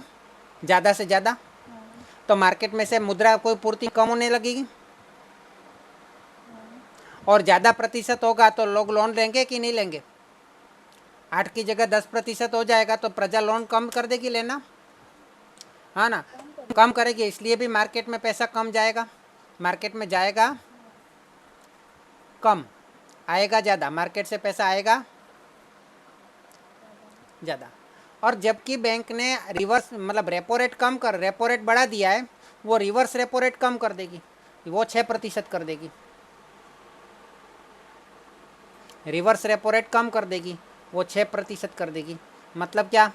ज़्यादा से ज़्यादा, हाँ। तो मार्केट में से मुद्रा कोई पूर्ति कम होने लगेगी हाँ। और ज़्यादा प्रतिशत होगा तो लोग लोन लेंगे कि नहीं लेंगे? 8 की जगह 10% हो जाएगा तो प्रजा लोन कम कर देगी लेना, हाँ ना, कम करेगी। इसलिए भी मार्केट में पैसा कम जाएगा, मार्केट में जाएगा कम, आएगा ज़्यादा, मार्केट से पैसा आएगा ज़्यादा। और जबकि बैंक ने रिवर्स, मतलब रेपो रेट कम कर, रेपो रेट बढ़ा दिया है, वो रिवर्स रेपो रेट कम कर देगी, वो 6% कर देगी। रिवर्स रेपो रेट कम कर देगी, वो 6% कर देगी। मतलब क्या?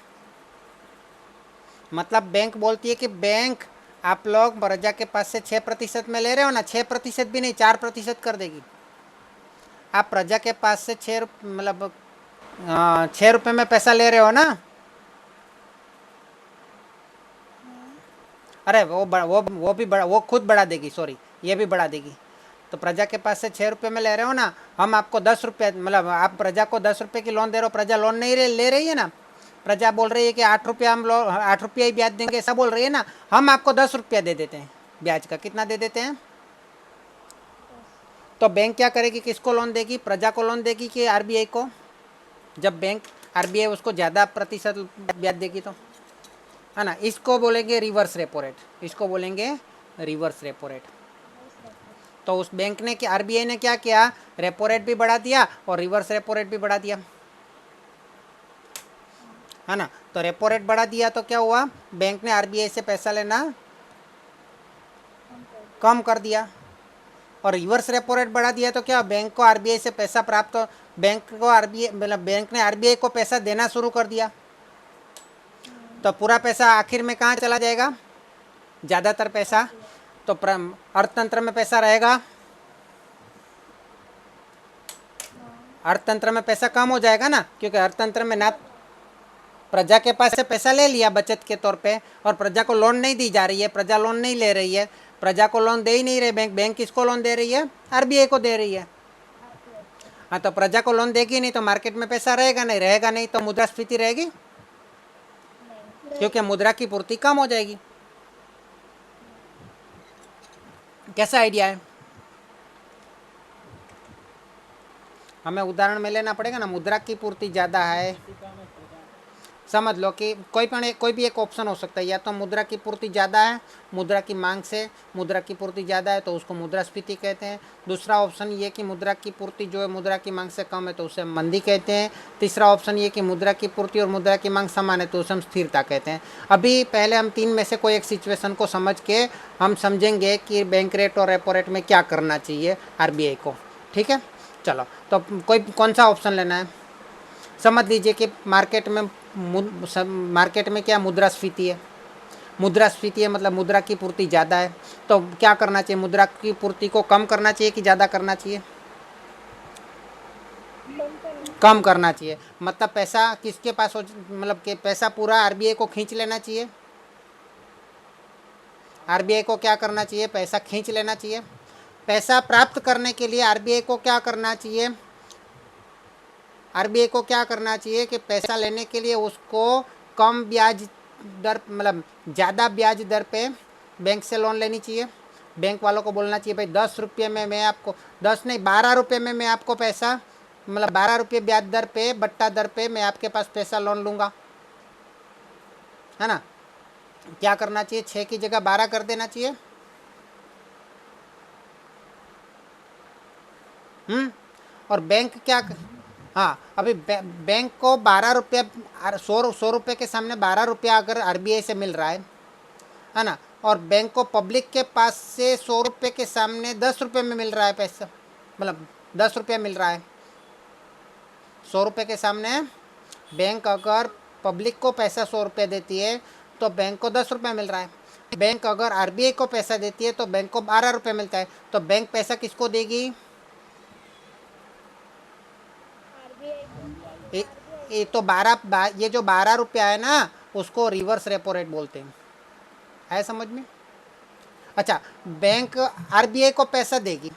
मतलब बैंक बोलती है कि बैंक आप लोग प्रजा के पास से 6% में ले रहे हो ना, 6% भी नहीं, 4% कर देगी। आप प्रजा के पास से 6 रुपये में पैसा ले रहे हो ना, अरे वो भी बढ़ा, वो खुद बढ़ा देगी, सॉरी, ये भी बढ़ा देगी। तो प्रजा के पास से 6 रुपये में ले रहे हो ना, हम आपको 10 रुपये, मतलब आप प्रजा को 10 रुपये की लोन दे रहे हो, प्रजा लोन नहीं ले रही है ना, प्रजा बोल रही है कि 8 रुपया हम 8 रुपया ही ब्याज देंगे, ऐसा बोल रही है ना। हम आपको 10 रुपया दे देते हैं ब्याज का। कितना दे देते हैं? तो बैंक क्या करेगी? किसको लोन देगी? प्रजा को लोन देगी कि आरबीआई को? जब बैंक आरबीआई उसको ज़्यादा प्रतिशत ब्याज देगी तो, है ना। इसको बोलेंगे रिवर्स रेपो रेट, इसको बोलेंगे रिवर्स रेपो रेट। तो उस बैंक ने, कि आरबीआई ने क्या किया? रेपो रेट भी बढ़ा दिया और रिवर्स रेपो रेट भी बढ़ा दिया, है ना। तो रेपो रेट बढ़ा दिया तो क्या हुआ? बैंक ने आरबीआई से पैसा लेना कम कर दिया। और रिवर्स रेपो रेट बढ़ा दिया तो क्या? बैंक को आरबीआई से पैसा प्राप्त, बैंक को आरबीआई, मतलब बैंक ने आरबीआई को पैसा देना शुरू कर दिया। तो पूरा पैसा आखिर में कहाँ चला जाएगा? ज़्यादातर पैसा तो अर्थतंत्र में पैसा रहेगा, अर्थतंत्र में पैसा कम हो जाएगा ना, क्योंकि अर्थतंत्र में ना प्रजा के पास से पैसा ले लिया बचत के तौर पे और प्रजा को लोन नहीं दी जा रही है, प्रजा लोन नहीं ले रही है, प्रजा को लोन दे ही नहीं रहे बैंक। बैंक किसको लोन दे रही है? आरबीआई को दे रही है। हाँ, तो प्रजा को लोन देगी नहीं तो मार्केट में पैसा रहेगा नहीं, रहेगा नहीं तो मुद्रास्फीति रहेगी, क्योंकि मुद्रा की पूर्ति कम हो जाएगी। कैसा आइडिया है? हमें उदाहरण में लेना पड़ेगा ना, मुद्रा की पूर्ति ज़्यादा है, समझ लो कि कोई भी एक ऑप्शन हो सकता है, या तो मुद्रा की पूर्ति ज़्यादा है मुद्रा की मांग से, मुद्रा की पूर्ति ज़्यादा है तो उसको मुद्रास्फीति कहते हैं। दूसरा ऑप्शन ये कि मुद्रा की पूर्ति जो है मुद्रा की मांग से कम है तो उसे मंदी कहते हैं। तीसरा ऑप्शन ये कि मुद्रा की पूर्ति और मुद्रा की मांग समान है तो उसे हम स्थिरता कहते हैं। अभी पहले हम तीन में से कोई एक सिचुएशन को समझ के हम समझेंगे कि बैंक रेट और रेपो रेट में क्या करना चाहिए RBI को, ठीक है। चलो, तो कौन सा ऑप्शन लेना है? समझ लीजिए कि मार्केट में क्या मुद्रास्फीति है, मुद्रास्फीति है मतलब मुद्रा की पूर्ति ज़्यादा है, तो क्या करना चाहिए? मुद्रा की पूर्ति को कम करना चाहिए कि ज़्यादा करना चाहिए? कम करना चाहिए। मतलब पैसा किसके पास हो, मतलब कि पैसा पूरा RBI को खींच लेना चाहिए। RBI को क्या करना चाहिए? पैसा खींच लेना चाहिए। पैसा प्राप्त करने के लिए RBI को क्या करना चाहिए? RBI को क्या करना चाहिए कि पैसा लेने के लिए उसको कम ब्याज दर, मतलब ज़्यादा ब्याज दर पे बैंक से लोन लेनी चाहिए। बैंक वालों को बोलना चाहिए भाई 10 रुपये में मैं आपको, 10 नहीं 12 रुपये में मैं आपको पैसा, मतलब 12 रुपये ब्याज दर पे, बट्टा दर पे मैं आपके पास पैसा लोन लूँगा, है ना। क्या करना चाहिए? 6 की जगह 12 कर देना चाहिए। और बैंक क्या, हाँ अभी बैंक को 12 रुपया, 100 रुपये के सामने 12 रुपया अगर RBI से मिल रहा है ना, और बैंक को पब्लिक के पास से 100 रुपये के सामने 10 रुपये में मिल रहा है पैसा, मतलब 10 रुपया मिल रहा है। 100 रुपये के सामने बैंक अगर पब्लिक को पैसा 100 रुपये देती है तो बैंक को 10 रुपये मिल रहा है। बैंक अगर RBI को पैसा देती है तो बैंक को 12 रुपये मिलता है। तो बैंक पैसा किसको देगी? ये तो 12, ये जो 12 रुपया है ना उसको रिवर्स रेपो रेट बोलते हैं, है समझ में? अच्छा, बैंक RBI को पैसा देगी,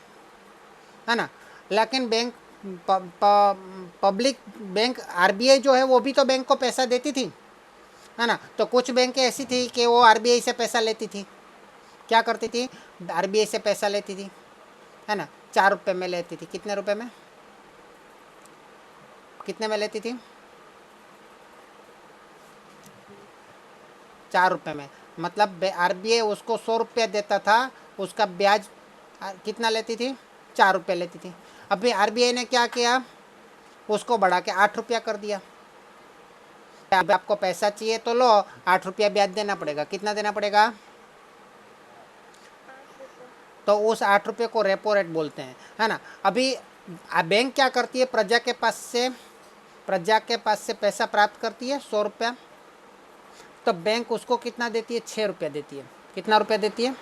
है ना, लेकिन बैंक पब्लिक बैंक RBI जो है वो भी तो बैंक को पैसा देती थी, है ना। तो कुछ बैंकें ऐसी थी कि वो RBI से पैसा लेती थी। क्या करती थी? RBI से पैसा लेती थी, है ना, 4 रुपये में लेती थी। कितने रुपए में? कितने में लेती थी? 4 रुपये में। मतलब RBI उसको 100 रुपया देता था, उसका ब्याज कितना लेती थी? 4 रुपये लेती थी। अभी RBI ने क्या किया? उसको बढ़ा के 8 रुपया कर दिया। अब आपको पैसा चाहिए तो लो, 8 रुपया ब्याज देना पड़ेगा। कितना देना पड़ेगा? तो उस 8 रुपये को रेपो रेट बोलते हैं, है ना। अभी बैंक क्या करती है? प्रजा के पास से पैसा प्राप्त करती है 100 रुपया, तो बैंक उसको कितना देती है? 6 रुपया देती है। कितना रुपया देती है?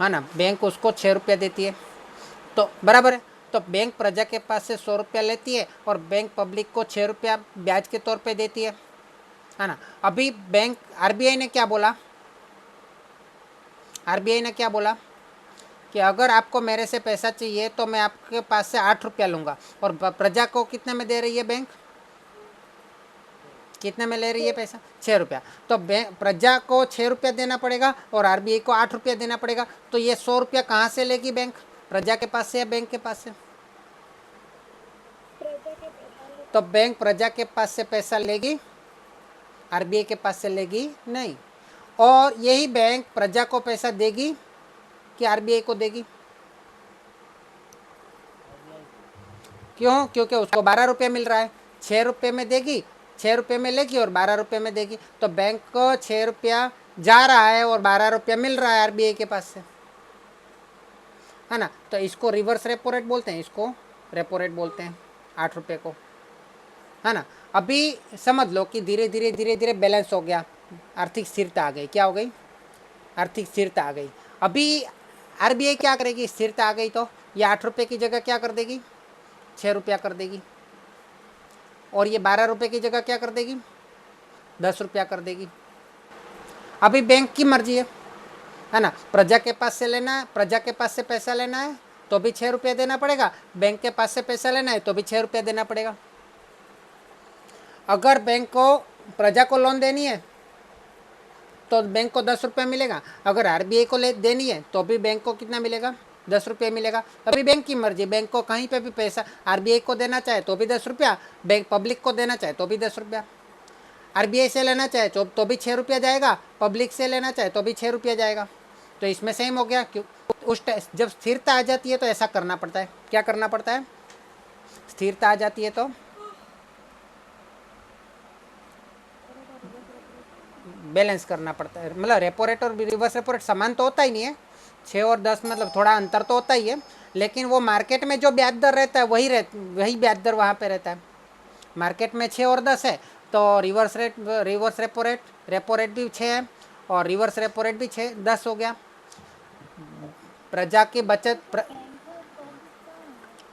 है ना, बैंक उसको 6 रुपया देती है, तो बराबर है। तो बैंक प्रजा के पास से 100 रुपया लेती है और बैंक पब्लिक को 6 रुपया ब्याज के तौर पे देती है ना। अभी बैंक RBI ने क्या बोला? RBI ने क्या बोला कि अगर आपको मेरे से पैसा चाहिए तो मैं आपके पास से 8 रुपया लूँगा, और प्रजा को कितने में दे रही है बैंक? कितने में ले रही है पैसा? 6 रुपया। तो बैंक प्रजा को 6 रुपया देना पड़ेगा और RBI को 8 रुपया देना पड़ेगा। तो ये 100 रुपया कहाँ से लेगी बैंक? प्रजा के पास से या बैंक के पास से? तो बैंक प्रजा के पास से पैसा लेगी, RBI के पास से लेगी नहीं। और यही बैंक प्रजा को पैसा देगी कि RBI को देगी? क्यों? क्योंकि उसको 12 रुपये मिल रहा है, 6 रुपये में देगी, 6 रुपये में लेगी और 12 रुपये में देगी। तो बैंक को 6 रुपया जा रहा है और 12 रुपया मिल रहा है RBI के पास से, है ना। तो इसको रिवर्स रेपो रेट बोलते हैं, इसको रेपो रेट बोलते हैं 8 रुपये को, है ना। अभी समझ लो कि धीरे धीरे बैलेंस हो गया, आर्थिक स्थिरता आ गई। क्या हो गई? आर्थिक स्थिरता आ गई। अभी RBI क्या करेगी? स्थिरता आ गई तो ये 8 रुपये की जगह क्या कर देगी? 6 रुपया कर देगी। और ये 12 रुपये की जगह क्या कर देगी? 10 रुपया कर देगी। अभी बैंक की मर्जी है ना। प्रजा के पास से लेना है, प्रजा के पास से पैसा लेना है तो भी 6 रुपया देना पड़ेगा, बैंक के पास से पैसा लेना है तो भी 6 रुपया देना पड़ेगा। अगर बैंक को प्रजा को लोन देनी है तो बैंक को 10 रुपया मिलेगा, अगर RBI को देनी है तो भी बैंक को कितना मिलेगा? 10 रुपये मिलेगा। अभी बैंक की मर्जी, बैंक को कहीं पे भी पैसा आरबीआई को देना चाहे तो भी 10 रुपया, बैंक पब्लिक को देना चाहे तो भी 10 रुपया। आरबीआई से लेना चाहे तो भी 6 रुपया जाएगा, पब्लिक से लेना चाहे तो भी 6 रुपया जाएगा। तो इसमें सेम हो गया। क्यों? जब स्थिरता आ जाती है तो ऐसा करना पड़ता है। क्या करना पड़ता है? स्थिरता आ जाती है तो बैलेंस करना पड़ता है। मतलब रेपो रेट और रिवर्स रेपो रेट समान तो होता ही नहीं है, 6 और 10 मतलब थोड़ा अंतर तो होता ही है, लेकिन वो मार्केट में जो ब्याज दर रहता है वही ब्याज दर वहाँ पे रहता है। मार्केट में 6 और 10 है तो रिवर्स रेपो रेट भी 6 है और रिवर्स रेपो रेट भी 10 हो गया। प्रजा की बचत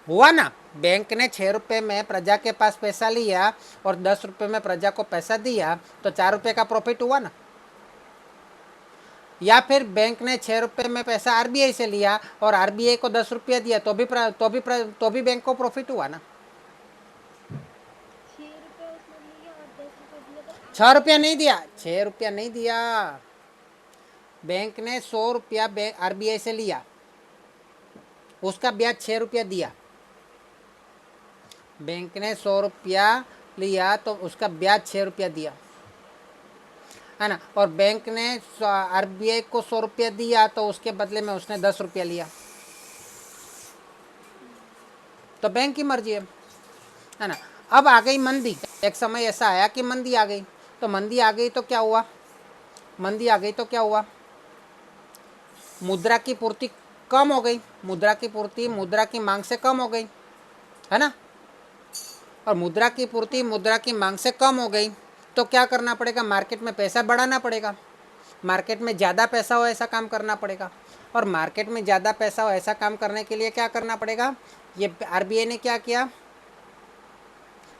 हुआ ना। बैंक ने 6 रुपये में प्रजा के पास पैसा लिया और 10 रुपये में प्रजा को पैसा दिया तो 4 रुपये का प्रॉफिट हुआ ना। या फिर बैंक ने 6 रुपये में पैसा आरबीआई से लिया और आरबीआई को 10 रुपया दिया तो भी बैंक को प्रॉफिट हुआ ना। 6 रुपये उसने लिए और 10 रुपये दिए तो 6 रुपया नहीं दिया, 6 रुपया नहीं दिया। बैंक ने 100 रुपया आरबीआई से लिया, उसका ब्याज 6 रुपया दिया। बैंक ने 100 रुपया लिया तो उसका ब्याज 6 रुपया दिया, है ना। और बैंक ने आरबीआई को 100 रुपया दिया तो उसके बदले में उसने 10 रुपया लिया। तो बैंक की मर्जी है ना। अब आ गई मंदी। एक समय ऐसा आया कि मंदी आ गई, तो मंदी आ गई तो क्या हुआ? मंदी आ गई तो क्या हुआ? मुद्रा की पूर्ति कम हो गई। मुद्रा की पूर्ति मुद्रा की मांग से कम हो गई, है ना। और मुद्रा की पूर्ति मुद्रा की मांग से कम हो गई तो क्या करना पड़ेगा? मार्केट में पैसा बढ़ाना पड़ेगा। मार्केट में ज़्यादा पैसा हो ऐसा काम करना पड़ेगा। और मार्केट में ज़्यादा पैसा हो ऐसा काम करने के लिए क्या करना पड़ेगा? ये आरबीआई ने क्या किया?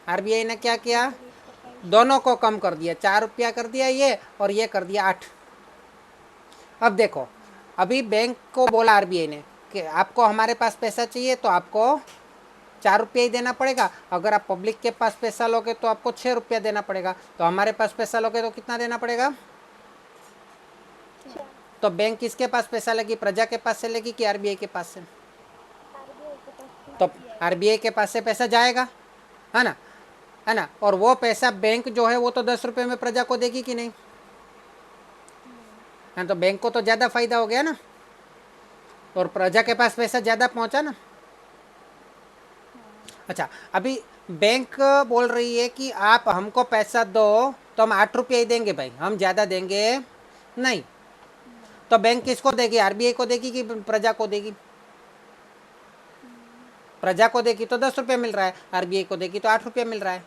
आरबीआई ने क्या किया? दोनों को कम कर दिया। 4 रुपया कर दिया ये और ये कर दिया 8। अब देखो, अभी बैंक को बोला आरबीआई ने कि आपको हमारे पास पैसा चाहिए तो आपको 4 रुपया ही देना पड़ेगा। अगर आप पब्लिक के पास पैसा लोगे तो आपको 6 रुपया देना पड़ेगा। तो हमारे पास पैसा लोगे तो कितना देना पड़ेगा? तो बैंक किसके पास पैसा लेगी? प्रजा के पास से लेगी कि आरबीआई के पास से? आरबीआई के पास तो आरबीआई के पास से पैसा जाएगा, है ना, है ना। और वो पैसा बैंक जो है वो तो 10 रुपये में प्रजा को देगी कि नहीं? हाँ, तो बैंक को तो ज़्यादा फायदा हो गया ना, और प्रजा के पास पैसा ज़्यादा पहुंचा ना। अच्छा, अभी बैंक बोल रही है कि आप हमको पैसा दो तो हम 8 रुपये ही देंगे भाई, हम ज़्यादा देंगे नहीं। तो बैंक किसको देगी? आरबीआई को देगी कि प्रजा को देगी? प्रजा को देगी तो 10 रुपये मिल रहा है, आरबीआई को देगी तो 8 रुपये मिल रहा है।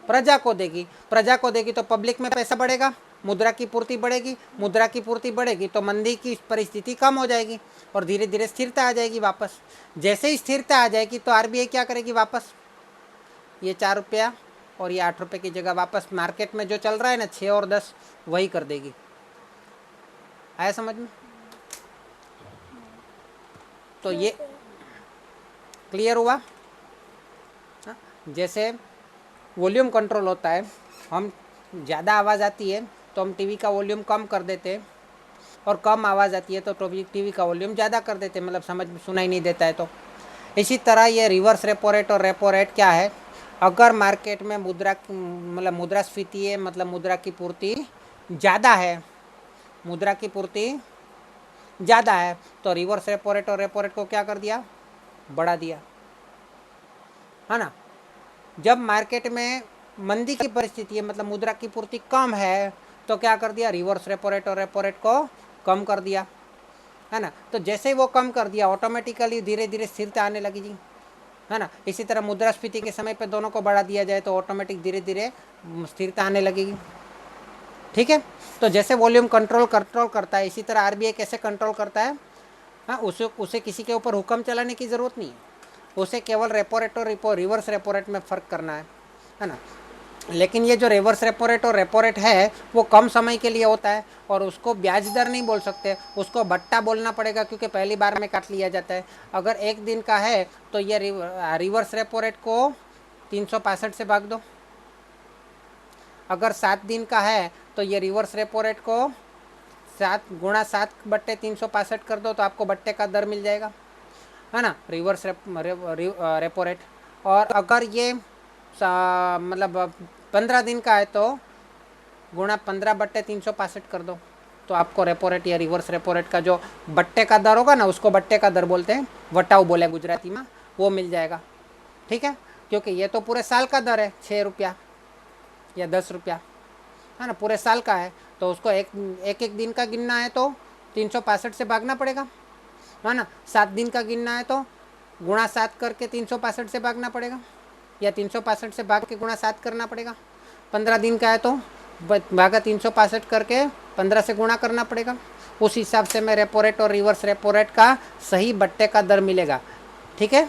प्रजा को देगी, प्रजा को देगी तो पब्लिक में पैसा बढ़ेगा, मुद्रा की पूर्ति बढ़ेगी। मुद्रा की पूर्ति बढ़ेगी तो मंदी की परिस्थिति कम हो जाएगी और धीरे धीरे स्थिरता आ जाएगी वापस। जैसे ही स्थिरता आ जाएगी तो आरबीआई क्या करेगी? वापस ये 4 रुपया और ये 8 रुपये की जगह वापस मार्केट में जो चल रहा है ना 6 और 10 वही कर देगी। आया समझ में? तो ये क्लियर हुआ? हाँ? जैसे वॉल्यूम कंट्रोल होता है, हम ज़्यादा आवाज़ आती है तो हम टीवी का वॉल्यूम कम कर देते हैं, और कम आवाज़ आती है तो टीवी का वॉल्यूम ज़्यादा कर देते हैं, मतलब समझ में सुनाई नहीं देता है तो। इसी तरह ये रिवर्स रेपो रेट और रेपो रेट क्या है? अगर मार्केट में मतलब मुद्रास्फीति है, मतलब मुद्रा की पूर्ति ज़्यादा है, मुद्रा की पूर्ति ज़्यादा है तो रिवर्स रेपो रेट और रेपो रेट को क्या कर दिया? बढ़ा दिया, है ना। जब मार्केट में मंदी की परिस्थिति है, मतलब मुद्रा की पूर्ति कम है, तो क्या कर दिया? रिवर्स रेपो रेट और रेपो रेट को कम कर दिया, है ना। तो जैसे ही वो कम कर दिया ऑटोमेटिकली धीरे धीरे स्थिरता आने लगी जी, है ना। इसी तरह मुद्रास्फीति के समय पे दोनों को बढ़ा दिया जाए तो ऑटोमेटिक धीरे धीरे स्थिरता आने लगेगी। ठीक है। तो जैसे वॉल्यूम कंट्रोल करता है, इसी तरह आरबीआई कैसे कंट्रोल करता है? हाँ, उसे किसी के ऊपर हुक्म चलाने की ज़रूरत नहीं है, उसे केवल रेपो रेट और रिवर्स रेपो रेट में फ़र्क करना है ना। लेकिन ये जो रिवर्स रेपो रेट और रेपो रेट है वो कम समय के लिए होता है और उसको ब्याज दर नहीं बोल सकते, उसको भट्टा बोलना पड़ेगा, क्योंकि पहली बार में काट लिया जाता है। अगर 1 दिन का है तो ये रिवर्स रेपो रेट को 365 से भाग दो। अगर 7 दिन का है तो ये रिवर्स रेपो रेट को 7 × 7/365 कर दो तो आपको बट्टे का दर मिल जाएगा, है ना, रिवर्स रेपो रेट। और अगर ये मतलब 15 दिन का है तो गुणा 15/365 कर दो तो आपको रेपो रेट या रिवर्स रेपो रेट का जो बट्टे का दर होगा ना, उसको बट्टे का दर बोलते हैं, वटाव बोले गुजराती में, वो मिल जाएगा। ठीक है, क्योंकि ये तो पूरे साल का दर है, 6 रुपया या 10 रुपया, है ना, पूरे साल का है, तो उसको एक दिन का गिनना है तो 365 से भागना पड़ेगा, है ना। 7 दिन का गिनना है तो गुणा 7 करके 365 से भागना पड़ेगा, या 365 से भाग के गुणा 7 करना पड़ेगा। 15 दिन का है तो भागा 365 करके 15 से गुणा करना पड़ेगा। उस हिसाब से मैं रेपो रेट और रिवर्स रेपो रेट का सही बट्टे का दर मिलेगा। ठीक है।